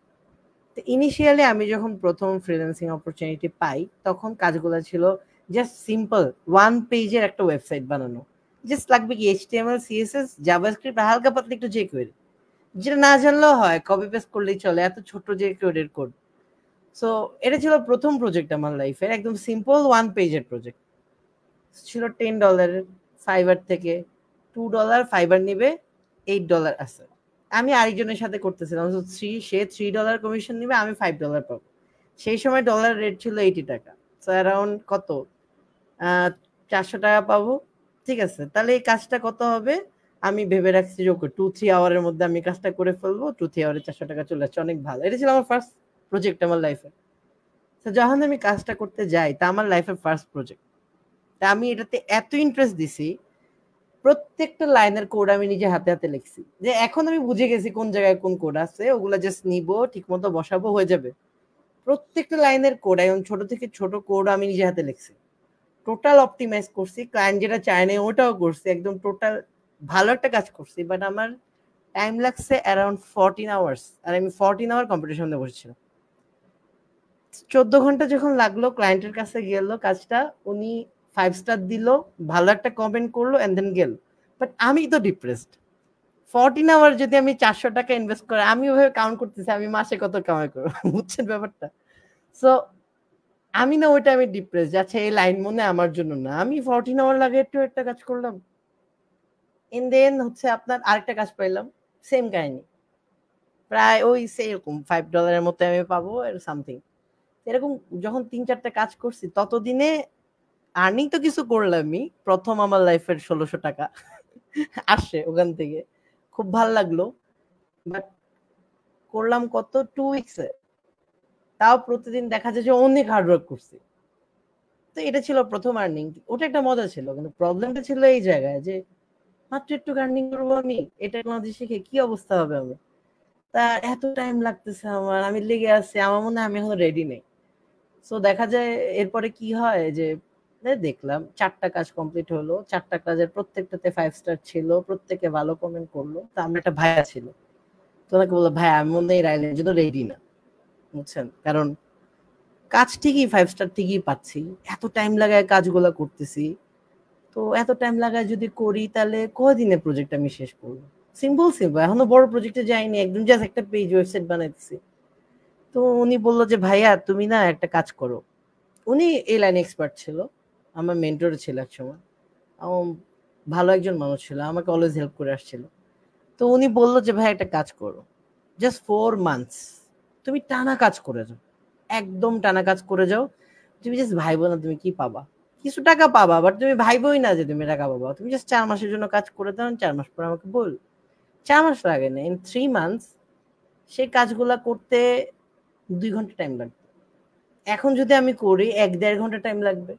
[SPEAKER 4] তো ইনিশিয়ালি আমি যখন প্রথম ফ্রিল্যান্সিং অপরচুনিটি পাই, তখন কাজগুলো ছিল জাস্ট সিম্পল ওয়ান পেজের একটা ওয়েবসাইট বানানো। জাস্ট লাগবে কি এইচটিএমএল, সিএসএস, জাভাস্ক্রিপ্ট, হালকা পাতলা একটু jQuery, যেটা না জানলেও হয়, কপি পেস্ট করলেই চলে, এত ছোট jQuery এর কোড। সো এটা ছিল প্রথম প্রজেক্ট আমার লাইফের, একদম সিম্পল ওয়ান পেজের প্রজেক্ট, ছিল $10 ফাইবার থেকে। $2 ফাইবার নিবে, $8 আছে। আমি আরেকজনের সাথে করতেছিলাম, সে $3 কমিশন নিবে, আমি $5 পাবো। সেই সময় ডলার রেট ছিল 80 টাকা, সো অ্যারাউন্ড কত, 400 টাকা পাবো। ঠিক আছে, তাহলে এই কাজটা কত হবে, আমি ভেবে রাখছি যে 2-3 আওয়ারের মধ্যে আমি কাজটা করে ফেলবো, 2-3 আওয়ারে 400 টাকা চলে আসছে, অনেক ভালো। এটা ছিল আমার ফার্স্ট প্রজেক্ট আমার লাইফে। তো যখন আমি কাজটা করতে যাই, তা আমার লাইফের ফার্স্ট প্রজেক্ট, তা আমি এটাতে এত ইন্টারেস্ট দিছি, প্রত্যেকটা লাইনের কোড আমি নিজে হাতে হাতে লিখছি, যে এখন আমি বুঝে গেছি কোন জায়গায় কোন কোড আছে, ওগুলা জাস্ট নিবো, ঠিক মতো বসাবো, হয়ে যাবে। প্রত্যেকটা লাইনের কোড, এবং ছোট থেকে ছোট কোড আমি নিজে হাতে লিখছি, টোটাল অপটিমাইজ করছি, ক্লায়েন্ট যেটা চায় না ওটাও করছি, একদম টোটাল ভালো একটা কাজ করছি। বাট আমার টাইম লাগছে অ্যারাউন্ড 14 আওয়ার্স, আর আমি 14 আওয়ার কম্পিটিশনে বসেছিলাম। 14 ঘন্টা যখন লাগলো, ক্লায়েন্টের কাছে গেল কাজটা, উনি 5 স্টার দিল, ভালো একটা কমেন্ট করলো, এন্ড দেন গেল। বাট আমি তো ডিপ্রেসড। 14 আওয়ার যদি আমি 400 টাকা ইনভেস্ট করে, আমি ওভাবে কাউন্ট করতেছি আমি মাসে কত কামাই করবো, বুঝছেন ব্যাপারটা? সো আমি না ওইটা আমি ডিপ্রেস, আচ্ছা এই লাইন মনে আমার জন্য না, আমি 14 আওয়ার লাগে একটু একটা কাজ করলাম। ইন দেন হচ্ছে আপনার আরেকটা কাজ পাইলাম, সেম কাহিনী, প্রায় ওই সেরকম $5 মতো আমি পাবো সামথিং। এরকম যখন 3-4টা কাজ করছি, ততদিনে আর্নিং তো কিছু করলামই, প্রথম আমার লাইফের 1600 টাকা আসে ওখান থেকে, খুব ভাল লাগলো। বাট করলাম কত, 2 উইকসে, তাও প্রতিদিন দেখা যায় যে অনেক হার্ডওয়ার্ক করছি। তো এটা ছিল প্রথম আর্নিং, ওটা একটা মজা ছিল। কিন্তু প্রবলেমটা ছিল এই জায়গায় যে মাত্র একটু আর্নিং করবো আমি, এটা কোনো শিখে কি অবস্থা হবে আমি, তা এত টাইম লাগতেছে আমার, আমি লেগে আছি, আমার মনে হয় আমি এখন রেডি নেই। সো দেখা যায় এরপরে কি হয় যে দেখলাম 4টা কাজ কমপ্লিট হলো, 4টা কাজের প্রত্যেকটাতে 5 স্টার ছিল, প্রত্যেকে ভালো কমেন্ট করলো। তো আমার একটা ভাইয়া ছিল, তো ওনাকে বললো ভাই আমি মনে হয় এই রাইলের জন্য রেডি না, বুঝছেন, কারণ কাজ ঠিকই 5 স্টার ঠিকই পাচ্ছি, এত টাইম লাগায় কাজগুলো করতেছি, তো এত টাইম লাগায় যদি করি তাহলে কয়দিনে প্রজেক্ট আমি শেষ করবো। সিম্পল সিম্পল, এখনো বড় প্রজেক্টে যাইনি, একদম জাস্ট একটা পেজ ওয়েবসাইট বানাইতেছি। তো উনি বললো যে ভাইয়া তুমি না একটা কাজ করো, উনি এই লাইনে এক্সপার্ট ছিল, আমার মেন্টর ছিল একসময়, ভালো একজন মানুষ ছিল, আমাকে অলওয়েজ হেল্প করে আসছিল। তো উনি বললো যে ভাই একটা কাজ করো, জাস্ট 4 মান্থস তুমি টানা কাজ করে যাও, একদম টানা কাজ করে যাও, তুমি জাস্ট ভাইবো না তুমি কি পাবা, কিছু টাকা পাবা, বাট তুমি ভাইবই না যে তুমি টাকা পাবা। তুমি জাস্ট 4 মাসের জন্য কাজ করে দাও, 4 মাস পর আমাকে বল। 4 মাস লাগে না, ইন 3 মান্থস সেই কাজগুলা করতে 2 ঘন্টা টাইম লাগবে। এখন যদি আমি করি 1-1.5 ঘন্টা টাইম লাগবে।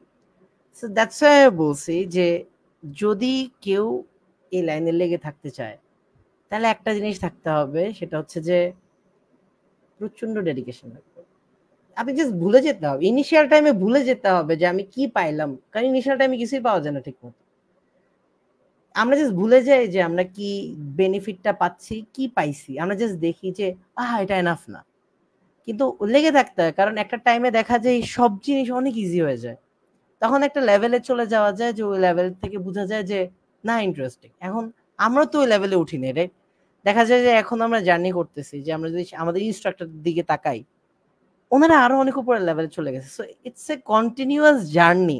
[SPEAKER 4] সো দ্যাটস ওয়াই বলছি যে যদি কেউ এই লাইনে লেগে থাকতে চায় তাহলে একটা জিনিস থাকতে হবে, সেটা হচ্ছে যে প্রচন্ড ডেডিকেশন লাগবে। আপনি জাস্ট ভুলে যেতে হবে, ইনিশিয়াল টাইমে ভুলে যেতে হবে যে আমি কি পাইলাম, কারণ ইনিশিয়াল টাইমে কিছুই পাওয়া যায় না ঠিক মতো। আমরা জাস্ট ভুলে যাই যে আমরা কি বেনিফিটটা পাচ্ছি, কি পাইছি। আমরা জাস্ট দেখি যে এটা এনাফ না, কিন্তু লেগে থাকতে হয়, কারণ একটা টাইমে দেখা যায় সব জিনিস অনেক ইজি হয়ে যায়। তখন একটা লেভেলে চলে যাওয়া যায় যে ওই লেভেল থেকে বোঝা যায় যে না ইন্টারেস্টিং। এখন আমরা তো ওই লেভেলে উঠিনি, রাইট? দেখা যায় যে এখন আমরা জার্নি করতেছি, যে আমরা যদি আমাদের ইনস্ট্রাক্টর দিকে তাকাই, ওনারা আরো অনেক উপরের লেভেলে চলে গেছে। So it's a continuous journey,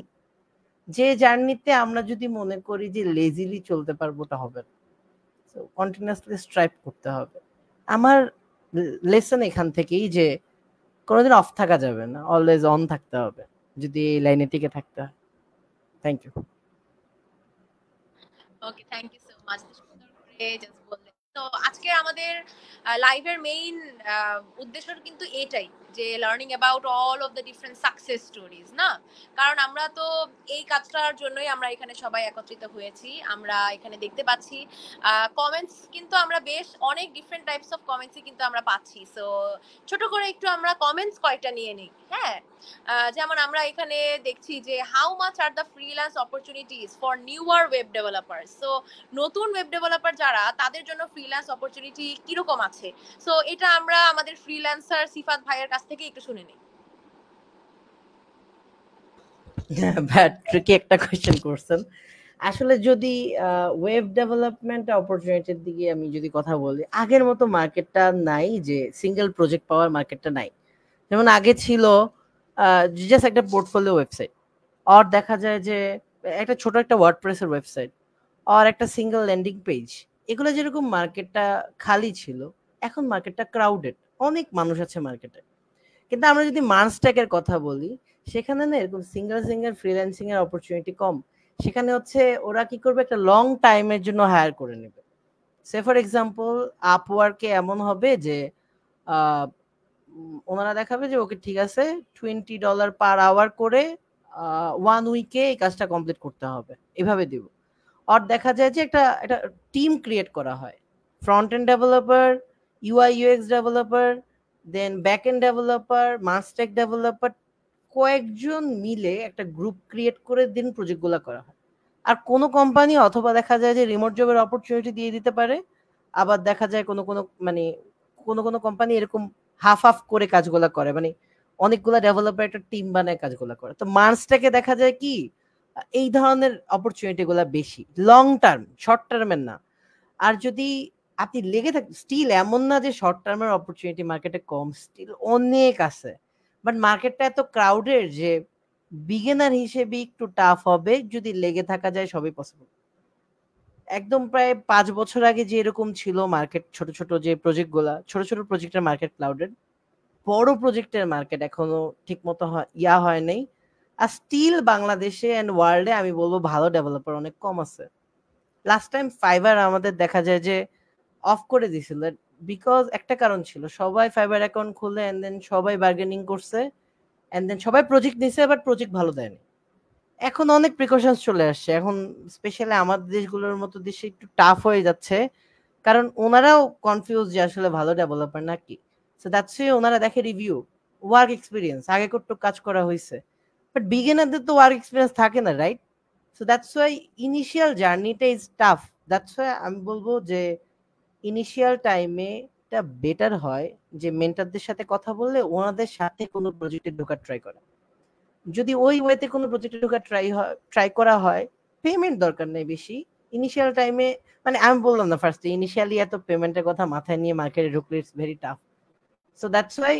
[SPEAKER 4] যে জার্নিতে আমরা যদি মনে করি যে লেজিলি চলতে পারবো, ওটা হবে না। সো কন্টিনিউয়াসলি স্ট্রাইভ করতে হবে। আমার লেসন এখান থেকেই যে কোনোদিন অফ থাকা যাবে না, অলওয়েজ অন থাকতে হবে যদি এই লাইনে টিকে থাকতে হয়। Thank you.
[SPEAKER 1] Okay, thank you so much, সুন্দর করে জাস্ট বললেন। তো আজকে আমাদের লাইভের মেইন উদ্দেশ্য কিন্তু এটাই, যে learning about all of the different success stories, না? কারণ আমরা তো এই কাজটার জন্যই আমরা এখানে সবাই একত্রিত হয়েছি। আমরা এখানে দেখতে পাচ্ছি কমেন্টস, কিন্তু আমরা বেশ অনেক ডিফারেন্ট টাইপস অফ কমেন্টসই কিন্তু আমরা পাচ্ছি। সো ছোট করে একটু আমরা কমেন্টস কয়েকটা নিয়ে নিই। হ্যাঁ, যেমন আমরা এখানে দেখছি যে how much are the freelance opportunities for newer web developers. So নতুন ওয়েব ডেভেলপার যারা, তাদের জন্য ফ্রিল্যান্স অপরচুনিটি কিরকম আছে? সো এটা আমরা আমাদের ফ্রিল্যান্সার সিফাত ভাইয়ের কাছ থেকে একটু শুনে নিই।
[SPEAKER 4] ব্যাড ট্রিকি একটা কোয়েশ্চেন করছেন। আসলে যদি ওয়েব ডেভেলপমেন্ট অপরচুনিটির দিকে আমি যদি কথা বলি, আগের মতো মার্কেটটা নাই, যে সিঙ্গেল প্রজেক্ট পাওয়ার মার্কেটটা নাই। যেমন আগে ছিল জাস্ট একটা পোর্টফোলিও ওয়েবসাইট, আর দেখা যায় যে একটা ছোট একটা ওয়ার্ডপ্রেসের ওয়েবসাইট, আর একটা সিঙ্গেল ল্যান্ডিং পেজ, এগুলো যেরকম মার্কেটটা খালি ছিল, এখন মার্কেটটা ক্রাউডেড, অনেক মানুষ আছে মার্কেটে। কিন্তু আমরা যদি মার্নস্ট্যাকের কথা বলি, সেখানে না এরকম সিঙ্গেল সিঙ্গেল ফ্রিল্যান্সিং এর অপরচুনিটি কম। সেখানে হচ্ছে ওরা কি করবে, একটা লং টাইমের জন্য হায়ার করে নেবে। সে ফর এক্সাম্পল আপওয়ার্কে এমন হবে যে ওনারা দেখাবে যে ওকে ঠিক আছে $20 পার আওয়ার করে 1 উইকে এই কাজটা কমপ্লিট করতে হবে, এভাবে দিব। আর দেখা যায় যে একটা টিম ক্রিয়েট করা হয়, front end developer, UI UX developer, then back end developer, MERN stack developer, কয়েকজন মিলে একটা গ্রুপ ক্রিয়েট করে দিন প্রজেক্টগুলো করা হয়। আর কোনো কোম্পানি অথবা দেখা যায় যে রিমোট জবের অপরচুনিটি দিয়ে দিতে পারে, আবার দেখা যায় কোনো কোম্পানি এরকম হাফ হাফ করে কাজগুলো করে, মানে অনেকগুলা ডেভেলপার একটা টিম বানায় কাজগুলো করে। তো মার্চটাকে দেখা যায় কি এই ধরনের অপরচুনিটি গুলা বেশি, লং টার্ম, শর্ট টার্মের না। আর যদি আপনি লেগে থাকেন, স্টিল এমন না যে শর্ট টার্মের অপরচুনিটি মার্কেটে কম, স্টিল অনেক আছে। বাট মার্কেটটা এত ক্রাউডেড যে বিগিনার হিসেবে একটু টাফ হবে, যদি লেগে থাকা যায় সবই পসিবল। একদম প্রায় 5 বছর আগে যে এরকম ছিল মার্কেট, ছোট ছোট যে প্রজেক্ট গুলা, ছোট ছোট প্রজেক্টের মার্কেট ক্রাউডেড, বড় প্রজেক্টের মার্কেট এখনো ঠিক মতো হয় নাই। আর স্টিল বাংলাদেশে এন্ড ওয়ার্ল্ডে আমি বলবো ভালো ডেভেলপার অনেক কম আছে। লাস্ট টাইম ফাইবার আমাদের দেখা যায় যে অফ করে দিছিল, বিকজ একটা কারণ ছিল, সবাই ফাইবার অ্যাকাউন্ট খুলে এন্ড দেন সবাই বার্গেনিং করছে, এন্ড দেন সবাই প্রজেক্ট নিছে, বাট প্রজেক্ট ভালো দেয়নি। এখন অনেক প্রিকশনস চলে আসছে, এখন স্পেশালি আমাদের দেশগুলোর মতো দেশে একটু টাফ হয়ে যাচ্ছে, কারণ ওনারাও কনফিউজ যে আসলে ভালো ডেভেলপার নাকি। সো দ্যাটস ওয়াই ওনারা দেখে রিভিউ, ওয়ার্ক এক্সপিরিয়েন্স, আগে কতটুকু কাজ করা হয়েছে। বাট বিগিনারদের তো ওয়ার্ক এক্সপিরিয়েন্স থাকে না, right? So that's why initial জার্নিটা ইজ টাফ। দ্যাটস ওয়াই আমি বলবো যে ইনিশিয়াল টাইমে এটা বেটার হয় যে মেন্টরদের সাথে কথা বললে ওনাদের সাথে কোনো প্রজেক্টে ঢোকার ট্রাই করা। যদি ওই ওয়েতে কোনো প্রজেক্টে ঢোকার ট্রাই করা হয়, পেমেন্ট দরকার নেই বেশি ইনিশিয়াল টাইমে। মানে আমি বললাম না ফার্স্টে, ইনিশিয়ালি এত পেমেন্টের কথা মাথায় নিয়ে মার্কেটে ঢুকলে it's very tough. So that's why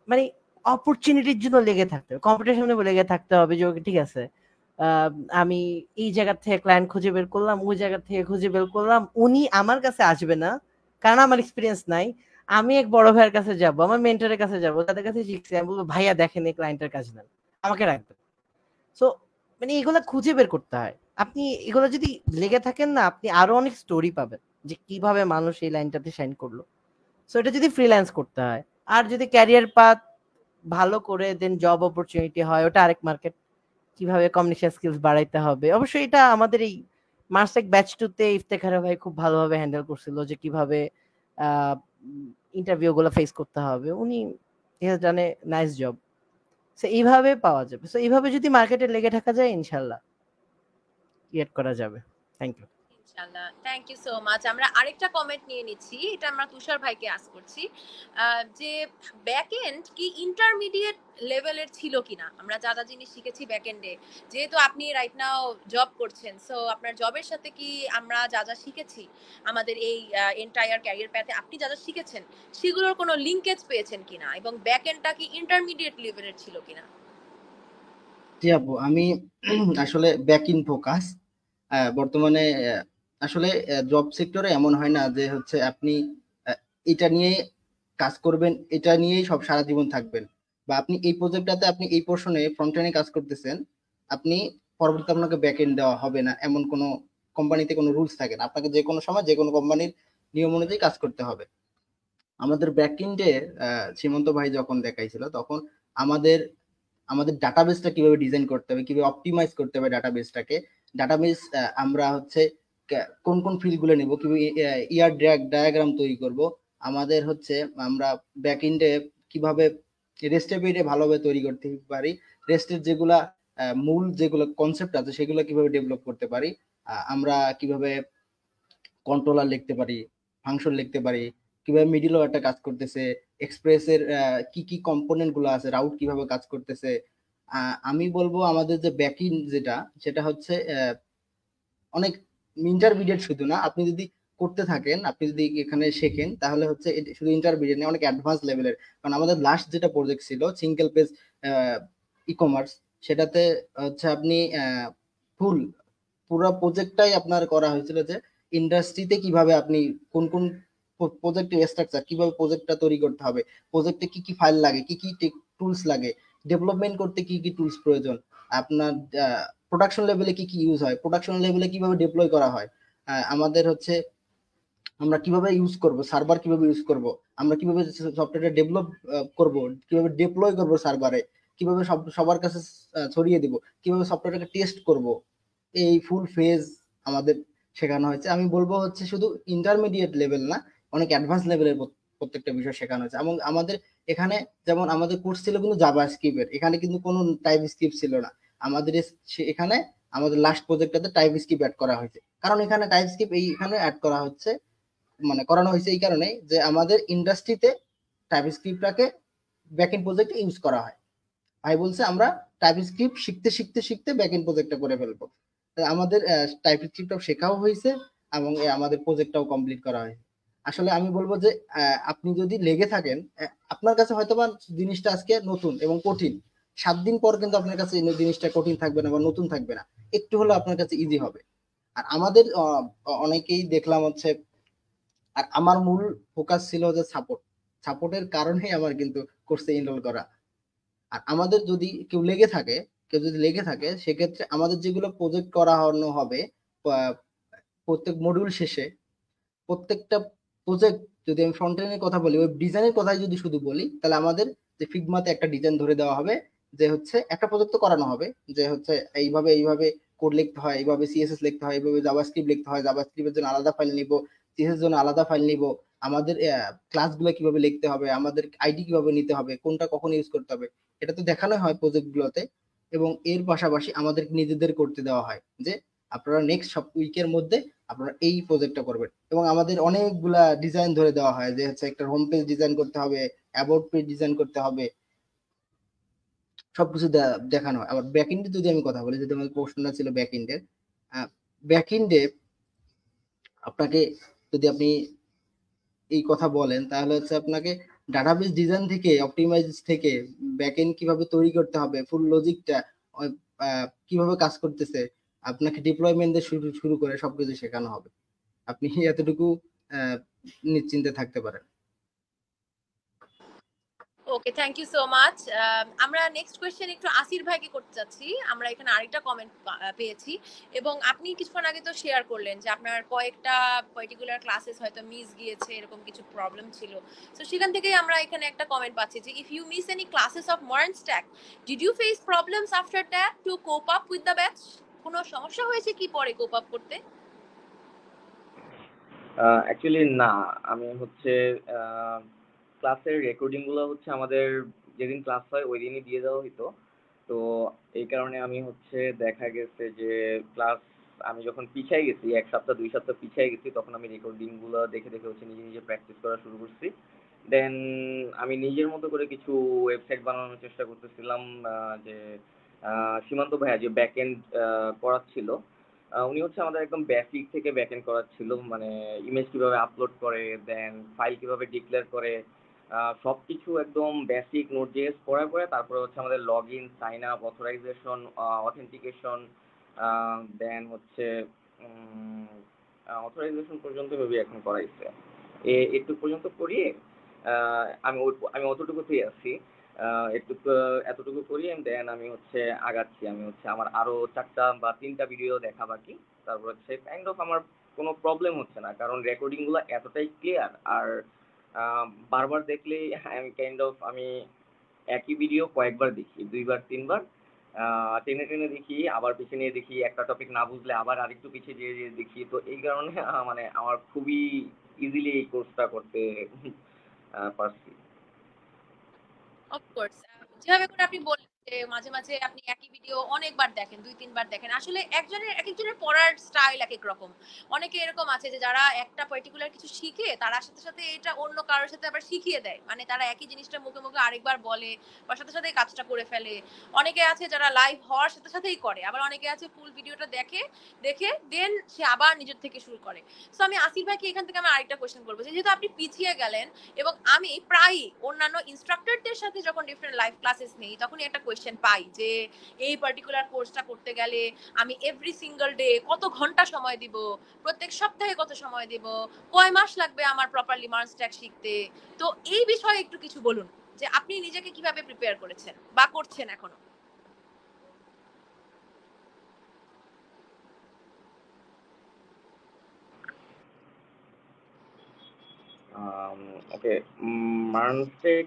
[SPEAKER 4] মানে অপরচুনিটির জন্য লেগে থাকতে হবে, কম্পিটিশনে লেগে থাকতে হবে যে ওকে ঠিক আছে আমি এই জায়গা থেকে ক্লায়েন্ট খুঁজে বের করলাম, ওই জায়গা থেকে খুঁজে বের করলাম, উনি আমার কাছে আসবে না কারণ আমার এক্সপিরিয়েন্স নাই, আমি এক বড় ভাইয়ের কাছে যাব, আমার মেন্টরের কাছে যাব, তাদের কাছে শিখছি, আমি বলবো ভাইয়া দেখেন এই ক্লায়েন্টের কাজ নেন, আমাকে রাখবে। সো মানে এগুলা খুঁজে বের করতে হয়। আপনি এগুলো যদি লেগে থাকেন না, আপনি আরো অনেক স্টোরি পাবেন যে কিভাবে মানুষ এই লাইনটাতে শাইন করলো। সো এটা যদি ফ্রিল্যান্স করতে হয়, আর যদি ক্যারিয়ার পাথ ভালো করে দেন জব অপরচুনিটি হয়, ওটা আরেক মার্কেট। কিভাবে কমিউনিকেশন স্কিলস বাড়াইতে হবে, অবশ্যই এটা আমাদের এই মার্সেক ব্যাচ 2 তে ইফতেখার ভাই খুব ভালোভাবে হ্যান্ডেল করছিল, যে কিভাবে ইন্টারভিউ গুলো ফেস করতে হবে। উনি জানে, নাইস জব। সো এইভাবে পাওয়া যাবে। সো এইভাবে যদি মার্কেটে লেগে থাকা যায়, ইনশাল্লাহ ক্রিয়েট করা যাবে। Thank you.
[SPEAKER 1] ইনশাআল্লাহ, থ্যাংক ইউ সো মাচ। আমরা আরেকটা কমেন্ট নিয়ে নিচ্ছি, এটা আমরা তুষার ভাইকে আস্ক করছি যে ব্যাক এন্ড কি ইন্টারমিডিয়েট লেভেলের ছিল কিনা। আমরা যা যা জিনিস শিখেছি ব্যাক এন্ডে, যেহেতু আপনি রাইট নাও জব করছেন, সো আপনার জবের সাথে কি আমরা যা যা শিখেছি আমাদের এই এন্টায়ার ক্যারিয়ার প্যাথে আপনি যা যা শিখেছেন সেগুলোর কোনো লিঙ্কেজ পেয়েছেন কিনা, এবং ব্যাক এন্ডটা কি ইন্টারমিডিয়েট লেভেলের ছিল কিনা?
[SPEAKER 2] জি আপু, আমি আসলে ব্যাক ইন ফোকাস। বর্তমানে আসলে জব সেক্টরে এমন হয় না যে হচ্ছে আপনি এটা নিয়ে কাজ করবেন, এটা নিয়েই সব সারা জীবন থাকবেন, বা আপনি এই প্রজেক্টটাতে আপনি এই পোর্শনে ফ্রন্ট এন্ডে কাজ করতেছেন, আপনি পরবর্তীতে আপনাকে ব্যাক এন্ড দেওয়া হবে না, এমন কোনো কোম্পানিতে কোনো রুলস থাকে না। আপনাকে যে কোনো সময় যে কোনো কোম্পানির নিয়ম অনুযায়ী কাজ করতে হবে। আমাদের ব্যাক এন্ডে সীমন্ত ভাই যখন দেখাইছিল, তখন আমাদের আমাদের ডাটাবেসটা কিভাবে ডিজাইন করতে হবে, কিভাবে অপটিমাইজ করতে হবে ডাটাবেসটাকে। ডাটাবেস আমরা হচ্ছে কোন কোন ফিল্ড গুলো নেব, কিভাবে ইয়ার ডায়াগ্রাম তৈরি করব, আমাদের হচ্ছে আমরা ব্যাক এন্ডে কিভাবে রেস্টের পেজে ভালোভাবে তৈরি করতে পারি, রেস্টের যেগুলা মূল যেগুলো কনসেপ্ট আছে সেগুলো কিভাবে ডেভেলপ করতে পারি, আমরা কিভাবে কন্ট্রোলার লিখতে পারি, ফাংশন লিখতে পারি, কিভাবে মিডিল ওয়্যারটা কাজ করতেছে, এক্সপ্রেসের কি কি কম্পোনেন্ট গুলো আছে, রাউট কিভাবে কাজ করতেছে। আমি বলবো আমাদের যে ব্যাকইন্ড যেটা, সেটা হচ্ছে অনেক ইন্টারমিডিয়েট শুধু না, আপনি যদি করতে থাকেন, আপনি যদি এখানে শেখেন, তাহলে হচ্ছে শুধু ইন্টারমিডিয়েট না, অনেক অ্যাডভান্স লেভেলের। কারণ আমাদের লাস্ট যেটা প্রজেক্ট ছিল সিঙ্গেল পেজ ই কমার্স, সেটাতে হচ্ছে আপনি ফুল পুরো প্রজেক্টটাই আপনার করা হয়েছিল যে ইন্ডাস্ট্রিতে কিভাবে আপনি কোন কোন প্রজেক্টের স্ট্রাকচার, কিভাবে প্রজেক্টটা তৈরি করতে হবে, প্রজেক্টে কি কি ফাইল লাগে, কি কি টুলস লাগে, ডেভেলপমেন্ট করতে কি কি টুলস প্রয়োজন, আপনার প্রোডাকশন লেভেলে কি কি ইউজ হয়, প্রোডাকশন লেভেলে কিভাবে ডিপ্লয় করা হয়, আমাদের হচ্ছে আমরা কিভাবে ইউজ করব, সার্ভার কিভাবে ইউজ করব, আমরা কিভাবে সফটওয়্যারটা ডেভেলপ করব, কিভাবে ডিপ্লয় করব সার্ভারে, কিভাবে সবার কাছে ছড়িয়ে দিব, কিভাবে সফটওয়্যারটাকে টেস্ট করব, এই ফুল ফেজ আমাদের শেখানো হয়েছে। আমি বলবো হচ্ছে শুধু ইন্টারমিডিয়েট লেভেল না, অনেক অ্যাডভান্স লেভেলের প্রত্যেকটা বিষয় শেখানো হয়েছে। এবং আমাদের এখানে যেমন আমাদের কোর্স ছিল কিন্তু জাভা স্ক্রিপ্টের, এখানে কিন্তু কোনো টাইপ স্ক্রিপ্ট ছিল না। আমাদের এখানে আমাদের লাস্ট প্রজেক্টটাতে টাইপ স্ক্রিপ্ট অ্যাড করা হয়েছে, কারণ এখানে টাইপ স্ক্রিপ্ট এখানে অ্যাড করা হচ্ছে, মানে করানো হয়েছে এই কারণে যে আমাদের ইন্ডাস্ট্রিতে টাইপ স্ক্রিপ্টটাকে ব্যাকএন্ড প্রজেক্টে ইউজ করা হয়। ভাই বলছে আমরা টাইপ স্ক্রিপ্ট শিখতে শিখতে শিখতে ব্যাকএন্ড প্রজেক্টটা করে ফেলবো। আমাদের টাইপ স্ক্রিপ্টটাও শেখাও হয়েছে এবং আমাদের প্রজেক্টটাও কমপ্লিট করা হয়েছে। আসলে আমি বলবো যে আপনি যদি লেগে থাকেন, আপনার কাছে হয়তোবা জিনিসটা আজকে নতুন এবং কঠিন, 7 দিন পর কিন্তু আপনার কাছে জিনিসটা কঠিন থাকবে না বা নতুন থাকবে না, একটু হলেও আপনার কাছে ইজি হবে। আর আমাদের অনেকেই দেখলাম হচ্ছে, আর আমার মূল ফোকাস ছিল যে সাপোর্টের কারণেই আমার কিন্তু কোর্সে এনরোল করা। আর আমাদের যদি কেউ যদি লেগে থাকে সেক্ষেত্রে আমাদের যেগুলো প্রজেক্ট করানো হবে প্রত্যেক মডিউল শেষে, প্রত্যেকটা প্রজেক্ট, যদি আমি ফ্রন্ট এন্ডের কথা বলি, ওয়েব ডিজাইনের কথাই যদি শুধু বলি, তাহলে আমাদের যে ফিগমাতে একটা ডিজাইন ধরে দেওয়া হবে, যে হচ্ছে একটা প্রজেক্ট তো করানো হবে, যে হচ্ছে এইভাবে এইভাবে কোড লিখতে হয়, এইভাবে সিএসএস লিখতে হয়, এইভাবে জাভাস্ক্রিপ্ট লিখতে হয়, জাভাস্ক্রিপ্টের জন্য আলাদা ফাইল নিব, সিএসএস জন্য আলাদা ফাইল নিব, আমাদের ক্লাসগুলো কিভাবে লিখতে হবে, আমাদের আইডি কিভাবে নিতে হবে, কোনটা কখন ইউজ করতে হবে, এটা তো দেখানো হয় প্রজেক্টগুলোতে। এবং এর পাশাপাশি আমাদের নিজেদের করতে দেওয়া হয় যে আপনারা নেক্সট উইকের মধ্যে আপনারা এই প্রজেক্টটা করবেন। এবং আমাদের অনেকগুলা ডিজাইন ধরে দেওয়া হয়, যে হচ্ছে একটা হোম পেজ ডিজাইন করতে হবে, অ্যাবাউট পেজ ডিজাইন করতে হবে, সবকিছু দেখানো হয়। আবার ব্যাকএন্ডে যদি আমি কথা বলি, যদি আমাদের প্রশ্নটা ছিল ব্যাকএন্ডের, ব্যাকএন্ডে আপনাকে যদি আপনি এই কথা বলেন, তাহলে হচ্ছে আপনাকে ডাটাবেস ডিজাইন থেকে অপটিমাইজ থেকে ব্যাকএন্ড কিভাবে তৈরি করতে হবে, ফুল লজিকটা কিভাবে কাজ করতেছে, আপনাকে ডিপ্লয়মেন্ট দিয়ে শুরু শুরু করে সবকিছু শেখানো হবে। আপনি এতটুকু নিশ্চিন্তে থাকতে পারেন।
[SPEAKER 1] ওকে, থ্যাংক ইউ সো মাচ। আমরা নেক্সট কোয়েশ্চেন একটু আসির ভাইকে করতে চাচ্ছি। আমরা এখানে আরেকটা কমেন্ট পেয়েছি এবং আপনি কিছুক্ষণ আগে তো শেয়ার করলেন যে আপনার কয়েকটা পার্টিকুলার ক্লাসেস হয়তো মিস গিয়েছে, এরকম কিছু প্রবলেম ছিল। তো সেখান থেকেই আমরা এখানে একটা কমেন্ট পাচ্ছি যে if you miss any classes of modern stack, did you face problems after that to cope up with the batch? কোনো সমস্যা হয়েছে কি পরে কোপ আপ করতে?
[SPEAKER 3] অ্যাকচুয়ালি না, আমি হচ্ছে ক্লাসের রেকর্ডিংগুলো হচ্ছে আমাদের যেদিন ক্লাস হয় ওই দিনই দিয়ে দেওয়া হতো। তো এই কারণে আমি হচ্ছে দেখা গেছে যে ক্লাস আমি যখন পিছায় গেছি ১ সপ্তাহ ২ সপ্তাহ পিছায় গেছি, তখন আমি রেকর্ডিংগুলো দেখে দেখে হচ্ছে নিজে নিজে প্র্যাকটিস করা শুরু করছি। দেন আমি নিজের মতো করে কিছু ওয়েবসাইট বানানোর চেষ্টা করতেছিলাম। যে সীমান্ত ভাইয়া যে ব্যাক এন্ড করাচ্ছিল, উনি হচ্ছে আমাদের একদম বেসিক থেকে ব্যাক এন্ড করাচ্ছিল, মানে ইমেজ কিভাবে আপলোড করে, দেন ফাইল কিভাবে ডিক্লেয়ার করে, সবকিছু একদম বেসিক নোট.js পড়ার পরে তারপরে হচ্ছে আমাদের log in, sign up, authorization, authentication, then হচ্ছে অথরাইজেশন পর্যন্ত মেবি এখন করাইছে। একটু পর্যন্ত করিয়ে আমি অতটুকুতেই আছি। একটু এতটুকু করিয়ে দেন আমি হচ্ছে আগাচ্ছি। আমি হচ্ছে আমার আরো ৪টা বা ৩টা ভিডিও দেখা বাকি। তারপর হচ্ছে কাইন্ড অফ আমার কোনো প্রবলেম হচ্ছে না, কারণ রেকর্ডিং গুলো এতটাই ক্লিয়ার। আর বারবার দেখলেই আমি কাইন্ড অফ আমি একই ভিডিও কয়েকবার দেখি, ২ বার ৩ বার টেনে টেনে দেখি, আবার পিছনে নিয়ে দেখি, একটা টপিক না বুঝলে আবার আরেকটু পিছিয়ে যেয়ে যেয়ে দেখি। তো এই কারণে মানে আমার খুবই ইজিলি এই কোর্সটা করতে পারছি।
[SPEAKER 1] অফকোর্স, যেভাবে করে আপনি বললেন যে মাঝে মাঝে আপনি একই ভিডিও অনেকবার দেখেন, ২-৩ বার দেখেন। আসলে এক একজনের পড়ার স্টাইল এক এক রকম। অনেকে এরকম আছে যে যারা একটা পার্টিকুলার কিছু শিখে তারা সাথে সাথে এটা অন্য কারোর সাথে আবার শিখিয়ে দেয়, মানে তারা একই জিনিসটা মুখে মুখে আরেকবার বলে বা সাথে সাথে কাজটা করে ফেলে। অনেকে আছে যারা লাইভ হওয়ার সাথে সাথেই করে, আবার অনেকে আছে ফুল ভিডিওটা দেখে, দেখে দেন সে আবার নিজের থেকে শুরু করে। সো আমি আসিফ ভাইকে এখান থেকে আমি আরেকটা কোয়েশ্চেন করবো যে যেহেতু আপনি পিছিয়ে গেলেন এবং আমি প্রায়ই অন্যান্য ইনস্ট্রাক্টরদের সাথে যখন ডিফারেন্ট লাইভ ক্লাসেস নেই তখনই একটা কোয়েশ্চেন পাই যে এই পার্টিকুলার কোর্সটা করতে গেলে আমি এভরি সিঙ্গেল ডে কত ঘন্টা সময় দিব, প্রত্যেক সপ্তাহে কত সময় দিব, কয় মাস লাগবে আমার প্রপারলি মার্ন স্ট্যাক শিখতে। তো এই বিষয়ে একটু কিছু বলুন যে আপনি নিজেকে কিভাবে প্রিপেয়ার করেছেন বা করছেন এখনো।
[SPEAKER 3] ওকে, মার্নস্টেক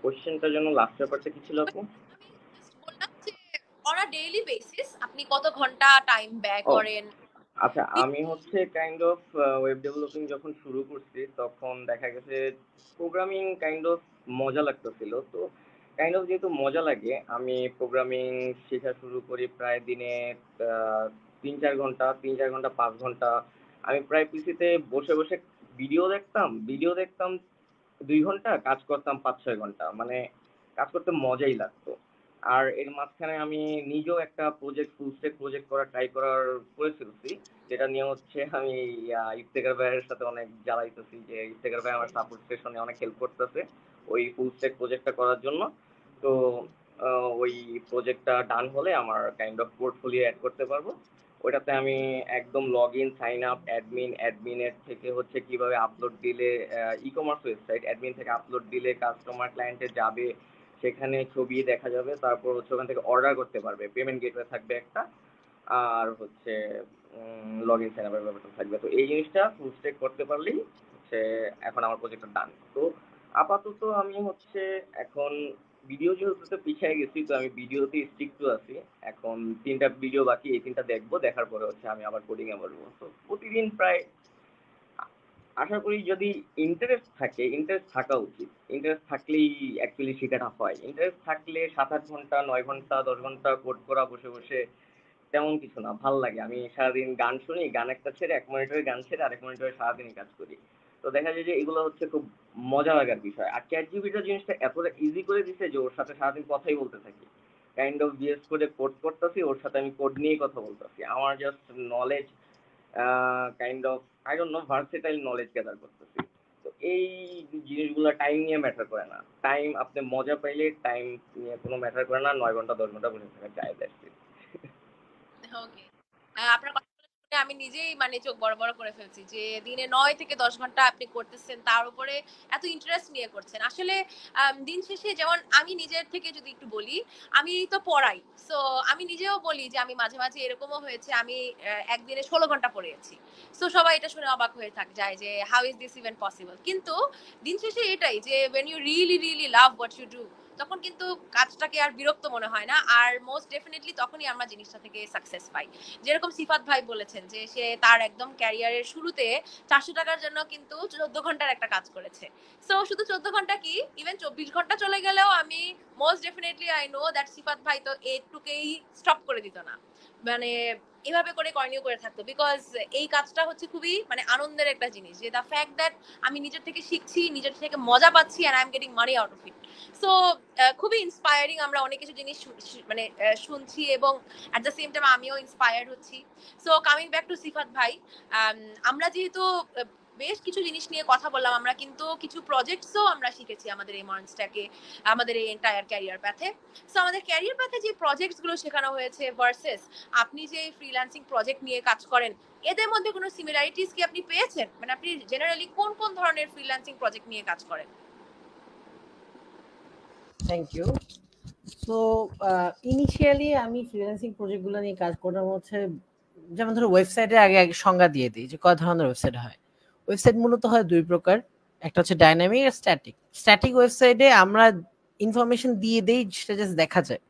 [SPEAKER 3] কোশ্চেনটার জন্য লাস্ট ব্যাপারটা কি ছিল আপু?
[SPEAKER 1] আমি জাস্ট বললাম যে অন আ ডেইলি বেসিস আপনি কত ঘন্টা টাইম ব্যয়
[SPEAKER 3] ও
[SPEAKER 1] করেন।
[SPEAKER 3] আচ্ছা, আমি হচ্ছে কাইন্ড অফ ওয়েব ডেভেলপিং যখন শুরু করছি তখন দেখা গেছে প্রোগ্রামিং কাইন্ড অফ মজা লাগতেছিল। তো কাইন্ড অফ যেহেতু মজা লাগে আমি প্রোগ্রামিং শেখা শুরু করি প্রায় দিনে ৩-৪ ঘন্টা, ৩-৪ ঘন্টা ৫ ঘন্টা। আমি প্রায় পিসিতে বসে বসে ভিডিও দেখতাম ২ ঘন্টা, কাজ করতাম ৫-৬ ঘন্টা, মানে কাজ করতে মজাই লাগতো। আর এর মাঝখানে আমি নিজেও একটা ফুল স্ট্যাক প্রজেক্ট ট্রাই করে ফেলছি, যেটা নিয়ে হচ্ছে আমি ইফতেখার ভাইয়ের সাথে অনেক জ্বালাইতেছি যে ইফতেখার ভাই আমার সাপোর্ট সেশনে অনেক হেল্প করতেছে ওই ফুল স্ট্যাক প্রজেক্টটা করার জন্য। তো ওই প্রজেক্টটা ডান হলে আমার কাইন্ড অফ পোর্টফোলিও অ্যাড করতে পারবো। ওটাতে আমি একদম লগ ইন, সাইন আপ, অ্যাডমিনের থেকে হচ্ছে কিভাবে আপলোড দিলে ই কমার্স ওয়েবসাইট অ্যাডমিন থেকে আপলোড দিলে কাস্টমার ক্লায়েন্টে যাবে, সেখানে ছবি দেখা যাবে, তারপর হচ্ছে ওখান থেকে অর্ডার করতে পারবে, পেমেন্ট গেটওয়ে থাকবে একটা, আর হচ্ছে লগ ইন সাইন আপের ব্যাপারটা থাকবে। তো এই জিনিসটা ফুল স্টেক করতে পারলেই হচ্ছে এখন আমার প্রজেক্টটা ডান। তো আপাতত আমি হচ্ছে এখন ভিডিও যেহেতু পিছিয়ে গেছি, তো আমি ভিডিওতে স্টিক টু আছি। এখন ৩টা ভিডিও বাকি, এই ৩টা দেখবো, দেখার পরে হচ্ছে আমি আবার কোডিং এ বলবো। তো প্রতিদিন প্রায় আশা করি যদি ইন্টারেস্ট থাকা উচিত। ইন্টারেস্ট থাকলেই অ্যাকচুয়ালি শেখাটা হয়। ইন্টারেস্ট থাকলে ৭-৮ ঘন্টা, ৯ ঘন্টা, ১০ ঘন্টা কোড করা বসে বসে তেমন কিছু না, ভাল লাগে। আমি সারাদিন গান শুনি, গান একটা ছেড়ে ১ মনিটরে গান ছেড়ে আরেক মনিটরে সারাদিনই কাজ করি। তো দেখা যায় যে এগুলো হচ্ছে খুব মজা লাগার বিষয়। আর চ্যাট জিপিটি জিনিসটা এতটা ইজি করে দিছে যে ওর সাথে সারাদিন কথাই বলতে থাকি। কাইন্ড অফ জিএস করে কোড করতেছি, ওর সাথে আমি কোড নিয়েই কথা বলতেছি। আমার just knowledge kind of I don't know versatile knowledge gather করতেছি। তো এই জিনিসগুলো টাইম নিয়ে ম্যাটার করে না। টাইম আপনি মজা পাইলে টাইম নিয়ে কোনো ম্যাটার করে না। ৯ ঘন্টা ১০ ঘন্টা বসে থাকা যায়। That's it.
[SPEAKER 1] ওকে, আপনার কথা আমি নিজেই মানে চোখ বড় বড় করে ফেলছি যে দিনে 9 থেকে 10 ঘন্টা আপনি করতেছেন, তার উপরে এত ইন্টারেস্ট নিয়ে করছেন। আসলে দিন শেষে যেমন আমি নিজের থেকে যদি একটু বলি, আমি তো পড়াই, সো আমি নিজেও বলি যে আমি মাঝে মাঝে এরকমও হয়েছে আমি একদিনে 16 ঘন্টা পড়েছি। সো সবাই এটা শুনে অবাক হয়ে থাকে যায় যে how is this even possible. কিন্তু দিন শেষে এটাই যে when you really really love what you do, তখন কিন্তু কাজটাকে আর বিরক্ত মনে হয় না, আর মোস্ট ডেফিনেটলি তখনই আমরা জিনিসটা থেকে সাকসেস পাই। যেরকম সিফাত ভাই বলেছেন যে সে তার একদম ক্যারিয়ারের শুরুতে 400 টাকার জন্য কিন্তু 14 ঘন্টার একটা কাজ করেছে। সো শুধু 14 ঘন্টা কি, ইভেন 24 ঘন্টা চলে গেলেও আমি most definitely I know that Sifat ভাই তো এইটুকুই স্টপ করে দিত না, মানে এভাবে করে কন্টিনিউ করে থাকতো। বিকজ এই কাজটা হচ্ছে খুবই মানে আনন্দের একটা জিনিস, যে দ্য ফ্যাক্ট দ্যাট আমি নিজের থেকে শিখছি, নিজের থেকে মজা পাচ্ছি, and I am getting money out of it. So খুবই ইন্সপায়ারিং, আমরা অনেক কিছু জিনিস মানে শুনছি এবং অ্যাট দ্য সেম টাইম আমিও ইন্সপায়ার্ড হচ্ছি। সো কামিং ব্যাক টু সিফাত ভাই, আমরা যেহেতু বেশ কিছু জিনিস নিয়ে কথা বললাম, আমরা কিন্তু কিছু প্রজেক্টসও আমরা শিখেছি আমাদের এই মনস্টাকে, আমাদের এই এন্টায়ার ক্যারিয়ার প্যাথে। সো আমাদের ক্যারিয়ার প্যাথে যে প্রজেক্টসগুলো শেখানো হয়েছে ভার্সেস আপনি যে ফ্রিল্যান্সিং প্রজেক্ট নিয়ে কাজ করেন, এদের মধ্যে কোনো সিমিলারিটিস কি আপনি পেয়েছেন? মানে আপনি জেনারেলি কোন কোন ধরনের ফ্রিল্যান্সিং প্রজেক্ট নিয়ে কাজ করেন?
[SPEAKER 4] Thank you. সো ইনিশিয়ালি আমি ফ্রিল্যান্সিং প্রজেক্টগুলো নিয়ে কাজ করতাম হচ্ছে, যেমন ধরো ওয়েবসাইটে আগে সংজ্ঞা দিয়ে দিই যে কয় ধরনের ওয়েবসাইট হয়। ওয়েবসাইট মূলত হয় দুই প্রকার, একটা হচ্ছে ডাইনামিক আর স্ট্যাটিক। স্ট্যাটিক ওয়েবসাইটে আমরা ইনফরমেশন দিয়ে দেই, সেটা জাস্ট দেখা যায়,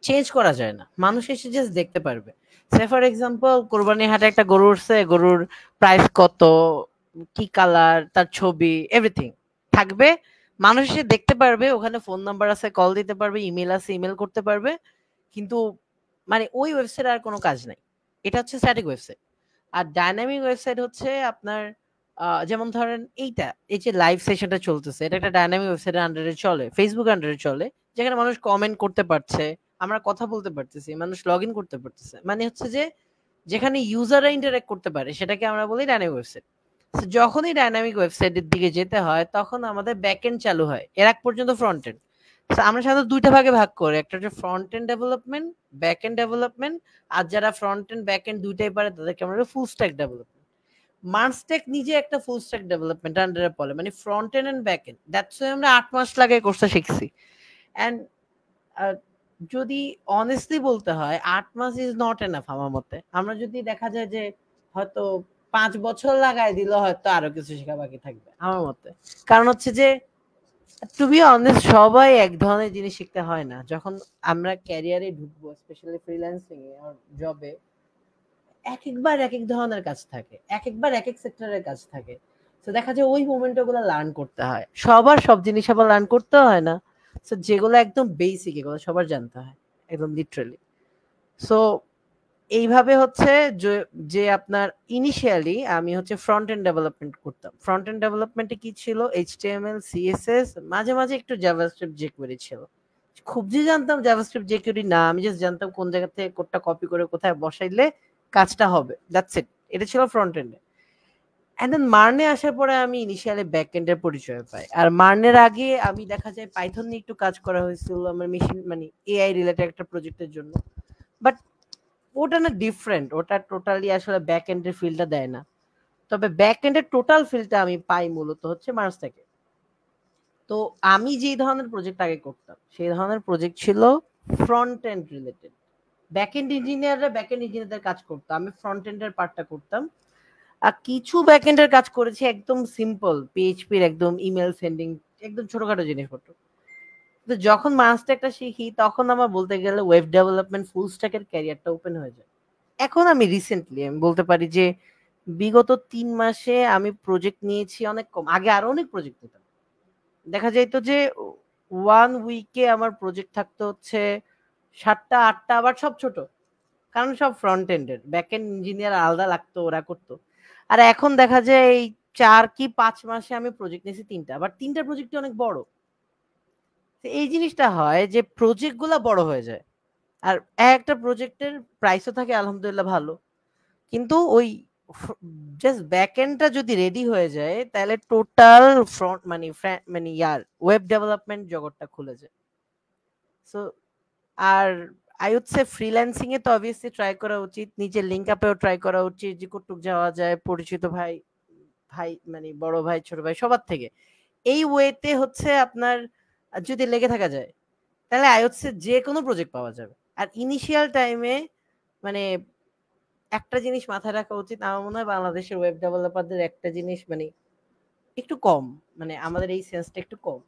[SPEAKER 4] চেঞ্জ করা যায় না, মানুষ এসে জাস্ট দেখতে পারবে। সে ফর এক্সাম্পল কোরবানির হাটে একটা গরু উঠছে, গরুর প্রাইস কত, কি কালার, তার ছবি, এভরিথিং থাকবে, মানুষ এসে দেখতে পারবে, ওখানে ফোন নাম্বার আছে, কল দিতে পারবে, ইমেল আছে, ইমেল করতে পারবে, কিন্তু মানে ওই ওয়েবসাইটে আর কোনো কাজ নাই। এটা হচ্ছে স্ট্যাটিক ওয়েবসাইট। আর ডাইনামিক ওয়েবসাইট হচ্ছে আপনার যেমন ধরেন এইটা, এই যে লাইভ সেশনটা চলতেছে, এটা একটা ডাইনামিক ওয়েবসাইটের আন্ডারে চলে, ফেসবুক আন্ডারে চলে, যেখানে মানুষ কমেন্ট করতে পারছে, আমরা কথা বলতে পারতেছি, মানুষ লগ ইন করতে পারতেছে, মানে হচ্ছে যে যেখানে ইউজাররা ইন্টারঅ্যাক্ট করতে পারে, সেটাকে আমরা বলি ডাইনামিক ওয়েবসাইট। যখনই ডাইনামিক ওয়েবসাইটের দিকে যেতে হয় তখন আমাদের ব্যাক এন্ড চালু হয়, এর আগ পর্যন্ত ফ্রন্ট এন্ড। আমরা সাধারণত দুইটা ভাগে ভাগ করি, একটা হচ্ছে front end development, back end development. আর যারা ফ্রন্ট এন্ড ব্যাক এন্ড দুইটাই পারে তাদেরকে আমরা ফুল স্ট্যাক ডেভেলপমেন্ট। মার্সটেক নিজে একটা ফুল স্ট্যাক ডেভেলপমেন্ট আন্ডারে পড়ে, মানে front end and back end. That's why আমরা 8 মাস লাগে কোর্সটা শিখছি। এন্ড যদি অনেস্টলি বলতে হয় 8 মাস ইজ নট এনাফ আমার মতে। আমরা যদি দেখা যায় যে হয়তো 5 বছর লাগাই দিল, হয়তো আরো কিছু শেখা বাকি থাকবে আমার মতে। কারণ হচ্ছে যে টু বি অনেস্ট সবাই এক ধরনের জিনিস শিখতে হয় না। যখন আমরা ক্যারিয়ারে ঢুকবো, স্পেশালি ফ্রিল্যান্সিং এ আর জবে, এক একবার এক এক ধরনের কাজ থাকে, এক একবার এক এক সেক্টরের কাজ থাকে। তো দেখা যায় ওই মোমেন্ট গুলো লার্ন করতে হয়, সবার সব জিনিস আবার লার্ন করতে হয় না। তো যেগুলো একদম বেসিক এগুলো সবার জানতে হয়, একদম লিটারালি। সো এইভাবে হচ্ছে যে আপনার ইনিশিয়ালি আমি হচ্ছে ফ্রন্ট এন্ড ডেভেলপমেন্ট করতাম। ফ্রন্ট এন্ড ডেভেলপমেন্টে কি ছিল, এইচটিএমএল, সিএসএস, মাঝে মাঝে একটু জাভাস্ক্রিপ্ট, জেকুয়েরি ছিল। খুব যে জানতাম জাভাস্ক্রিপ্ট, জেকুয়েরি না, আমি জাস্ট জানতাম কোন জায়গা থেকে কোডটা কপি করে কোথায় বসাইলে কাজটা হবে, দ্যাটস ইট। এটা ছিল ফ্রন্ট এন্ডে। এন্ড দেন মার্নে আসার পরে আমি ইনিশিয়ালি ব্যাক এন্ডের পরিচয় পাই। আর মার্নের আগে আমি দেখা যায় পাইথন নিয়ে একটু কাজ করা হয়েছিল আমার মেশিন মানে এআই রিলেটেড একটা প্রজেক্টের জন্য। বাট ওটা না ডিফারেন্ট, ওটা টোটালি আসলে ব্যাক এন্ডের ফিল্ডটা দেয় না। তবে ব্যাক এন্ডের টোটাল ফিল্ডটা আমি পাই মূলত হচ্ছে মার্স থেকে। তো আমি যে ধরনের প্রজেক্ট আগে করতাম সেই ধরনের প্রজেক্ট ছিল front end related. Back end ইঞ্জিনিয়াররা ব্যাক এন্ড ইঞ্জিনিয়ারদের কাজ করতাম, আমি ফ্রন্ট এন্ডের পার্টটা করতাম। আর কিছু ব্যাক এন্ডের কাজ করেছি একদম সিম্পল, পিএইচপির একদম ইমেল সেন্ডিং, একদম ছোটখাটো জিনিসপত্র। তো যখন মাস্টারটা শিখি তখন আমার বলতে গেলে ওয়েব ডেভেলপমেন্ট ফুল স্ট্যাকের ক্যারিয়ারটা ওপেন হয়ে যায়। এখন আমি রিসেন্টলি আমি বলতে পারি যে বিগত 3 মাসে আমি প্রজেক্ট নিয়েছি অনেক কম, আগে আরো অনেক প্রজেক্ট নিতাম। দেখা যাইতো যে 1 উইকে আমার প্রজেক্ট থাকতো হচ্ছে 7টা 8টা, আবার সব ছোট, কারণ সব ফ্রন্ট এন্ডের, ব্যাক এন্ড ইঞ্জিনিয়ার আলাদা লাগতো, ওরা করতো। আর এখন দেখা যায় এই 4 কি 5 মাসে আমি প্রজেক্ট নিয়েছি 3টা, আবার 3টা প্রজেক্টই অনেক বড়। এই জিনিসটা হয় যে প্রজেক্ট গুলা বড় হয়ে যায়, আর একটা প্রজেক্টের প্রাইসও থাকে আলহামদুলিল্লাহ ভালো, কিন্তু ওই জাস্ট ব্যাক এন্ডটা যদি রেডি হয়ে যায় তাহলে টোটাল ফ্রন্ট মানে ইয়ার ওয়েব ডেভেলপমেন্ট জগৎটা খুলে যায়। সো আর আই উড সে ফ্রিল্যান্সিং এ তো অবভিয়াসলি ট্রাই করা উচিত, নিজের লিঙ্ক আপেও ট্রাই করা উচিত, যে কতটুক যাওয়া যায় পরিচিত ভাই ভাই মানে বড় ভাই ছোট ভাই সবার থেকে। এই ওয়েতে হচ্ছে আপনার যদি লেগে থাকা যায় তাহলে আই উড সে যে কোনো প্রজেক্ট পাওয়া যাবে। আর ইনিশিয়াল টাইমে মানে একটা জিনিস মাথায় রাখা উচিত, আমার মনে হয় বাংলাদেশের ওয়েব ডেভেলপারদের একটা জিনিস মানে একটু কম, মানে আমাদের এই সেন্সটা একটু কম,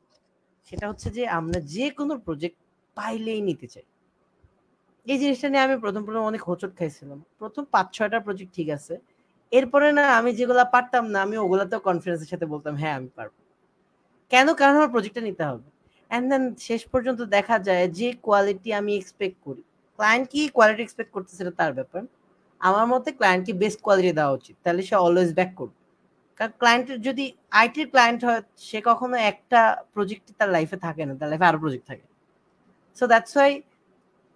[SPEAKER 4] সেটা হচ্ছে যে আমরা যে কোনো প্রজেক্ট পাইলেই নিতে চাই। এই জিনিসটা নিয়ে আমি প্রথম অনেক হোঁচট খাইছিলাম। প্রথম ৫-৬টা প্রজেক্ট ঠিক আছে, এরপরে না আমি যেগুলা পারতাম না আমি ওগুলাতেও কনফিডেন্সের সাথে বলতাম হ্যাঁ আমি পারবো। কেন? কারণ আমার প্রজেক্টটা নিতে হবে। এন্ড দেন শেষ পর্যন্ত দেখা যায় যে কোয়ালিটি আমি এক্সপেক্ট করি, ক্লায়েন্ট কি কোয়ালিটি এক্সপেক্ট করতে সেটা তার ব্যাপার, আমার মতে ক্লায়েন্টকে বেস্ট কোয়ালিটি দেওয়া উচিত, তাহলে সে অলওয়েজ ব্যাক করবে। কারণ ক্লায়েন্টের যদি আইটির ক্লায়েন্ট হয় সে কখনো একটা প্রজেক্ট তার লাইফে থাকে না, তার লাইফে আরো প্রজেক্ট থাকে। সো দ্যাটস ওয়াই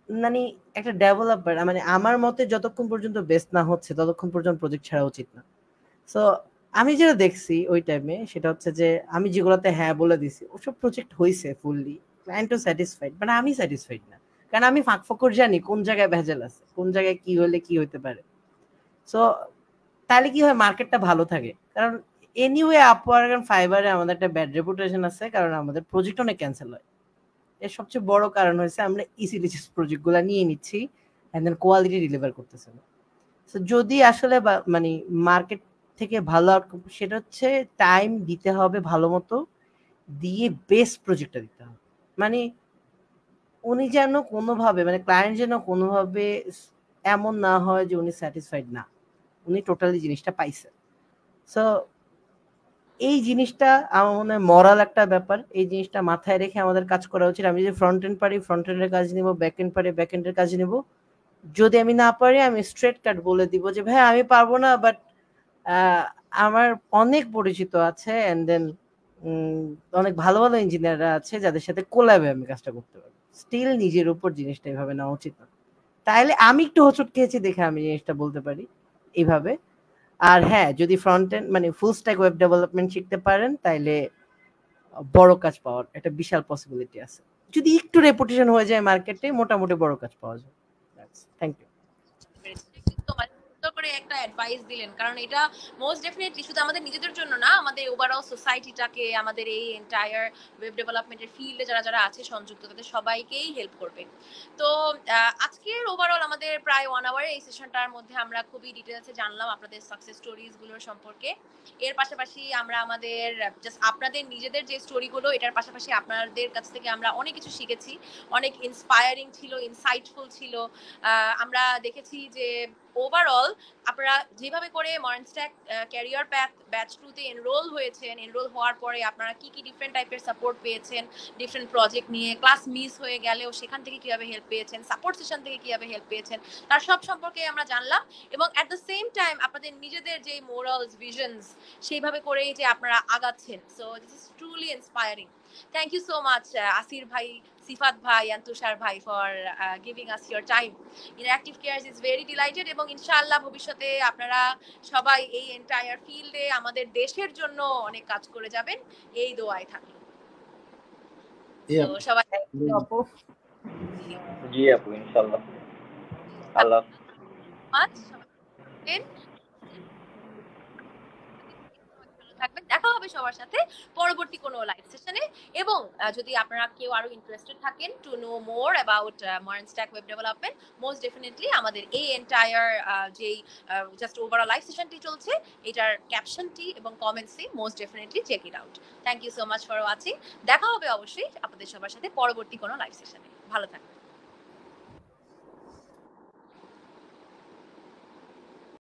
[SPEAKER 4] মানে একটা ডেভেলপার মানে আমার মতে যতক্ষণ পর্যন্ত বেস্ট না হচ্ছে ততক্ষণ পর্যন্ত প্রজেক্ট ছাড়া উচিত না। সো আমি যেটা দেখছি ওই টাইমে সেটা হচ্ছে যে আমি যেগুলোতে হ্যাঁ বলে দিছি ওসব প্রজেক্ট হয়েছে ফুললি, ক্লায়েন্টও স্যাটিসফাইড, বাট আমি স্যাটিসফাইড না, কারণ আমি ফাঁক ফকর জানি কোন জায়গায় ভেজাল আছে, কোন জায়গায় কি হলে কি হতে পারে। সো তাহলে কি হয়, মার্কেটটা ভালো থাকে। কারণ এনিওয়ে আপওয়ার্ক এন্ড ফাইবারে আমাদের একটা ব্যাড রেপুটেশন আছে, কারণ আমাদের প্রজেক্ট অনেক ক্যান্সেল হয়। এর সবচেয়ে বড় কারণ হচ্ছে আমরা ইজিলি প্রজেক্ট গুলা নিয়ে নিচ্ছি এন্ড দেন কোয়ালিটি ডেলিভার করতেছে না। সো যদি আসলে মানে মার্কেট থেকে ভালো আউটকাম, সেটা হচ্ছে টাইম দিতে হবে ভালো মতো, দিয়ে বেস্ট প্রজেক্টটা দিতে হবে। মানে উনি যেন কোনোভাবে মানে ক্লায়েন্ট যেন কোনোভাবে এমন না হয় যে উনি স্যাটিসফাইড না, উনি টোটালি জিনিসটা পাইছে। সো এই জিনিসটা আমার মনে হয় মরাল একটা ব্যাপার, এই জিনিসটা মাথায় রেখে আমাদের কাজ করা উচিত। আমি যদি ফ্রন্ট এন্ড পারি ফ্রন্ট এন্ডের কাজ নিব, ব্যাক এন্ড পারি ব্যাক এন্ডের কাজ নিব। যদি আমি না পারি আমি স্ট্রেট কাট বলে দিব যে ভাই আমি পারবো না, বাট আমার অনেক পরিচিত আছে এন্ড দেন অনেক ভালো ভালো ইঞ্জিনিয়াররা আছে যাদের সাথে কোলাবে আমি কাজটা করতে পারবো। স্টিল নিজের উপর জিনিসটা এইভাবে নেওয়া উচিত না। তাইলে আমি একটু হোঁচট খেয়েছি দেখে আমি জিনিসটা বলতে পারি এইভাবে। আর হ্যাঁ, যদি ফ্রন্ট এন্ড মানে ফুল স্ট্যাক ওয়েব ডেভেলপমেন্ট শিখতে পারেন তাইলে বড় কাজ পাওয়ার একটা বিশাল পসিবিলিটি আছে। যদি একটু রেপুটেশন হয়ে যায় মার্কেটে মোটামুটি বড় কাজ পাওয়া যায়। Thank you.
[SPEAKER 1] সুন্দর করে একটা অ্যাডভাইস দিলেন, কারণ এটা মোস্ট ডেফিনেটলি শুধু আমাদের নিজেদের জন্য না, আমাদের ওভারঅল সোসাইটিটাকে, আমাদের এই এন্টায়ার ওয়েব ডেভেলপমেন্টের ফিল্ডে যারা যারা আছে সংযুক্ত তাদের সবাইকেই হেল্প করবে। তো আজকের ওভারঅল আমাদের প্রায় 1 আওয়ার এই সেশনটার মধ্যে আমরা খুবই ডিটেলসে জানলাম আপনাদের সাকসেস স্টোরিজ গুলোর সম্পর্কে। এর পাশাপাশি আমরা আমাদের জাস্ট আপনাদের নিজেদের যে স্টোরিগুলো, এটার পাশাপাশি আপনাদের কাছ থেকে আমরা অনেক কিছু শিখেছি, অনেক ইন্সপায়ারিং ছিল, ইনসাইটফুল ছিল। আমরা দেখেছি যে ওভারঅল আপনারা যেভাবে করে modern stack career path batch 2 তে এনরোল হয়েছেন, এনরোল হওয়ার পরে আপনারা কি কি ডিফারেন্ট টাইপের সাপোর্ট পেয়েছেন, ডিফারেন্ট প্রজেক্ট নিয়ে ক্লাস মিস হয়ে গেলেও সেখান থেকে কিভাবে হেল্প পেয়েছেন, সাপোর্ট সেশন থেকে কিভাবে হেল্প পেয়েছেন, তার সব সম্পর্কে আমরা জানলাম। এবং অ্যাট দ্য সেম টাইম আপনাদের নিজেদের যে মোরালস ভিশনস সেইভাবে করেই যে আপনারা আগাচ্ছেন। So this is truly inspiring. Thank you so much, Asir Bhai, Sifat Bhai and Tushar Bhai for giving us your time. Interactive Cares is very delighted এবং ইনশাআল্লাহ ভবিষ্যতে আপনারা সবাই এই এন্টায়ার ফিল্ডে আমাদের দেশের জন্য অনেক কাজ করে যাবেন, এই দোয়াই থাকলো। তো সবাই
[SPEAKER 4] আপু
[SPEAKER 3] জি আপু, ইনশাআল্লাহ। আল্লাহ
[SPEAKER 1] থাকবেন, দেখা হবে সবার সাথে পরবর্তী কোনো লাইভ সেশনে। এবং যদি আপনারা কেউ আরো ইন্টারেস্টেড থাকেন to know more about modern stack web development, most definitely আমাদের এই এন্টায়ার যেই জাস্ট ওভারঅল লাইভ সেশনটি চলছে এটার ক্যাপশনটি এবং কমেন্টসে most definitely check it out. Thank you so much for watching. দেখা হবে অবশ্যই আপনাদের সবার সাথে পরবর্তী কোনো লাইভ সেশনে। ভালো থাকবেন।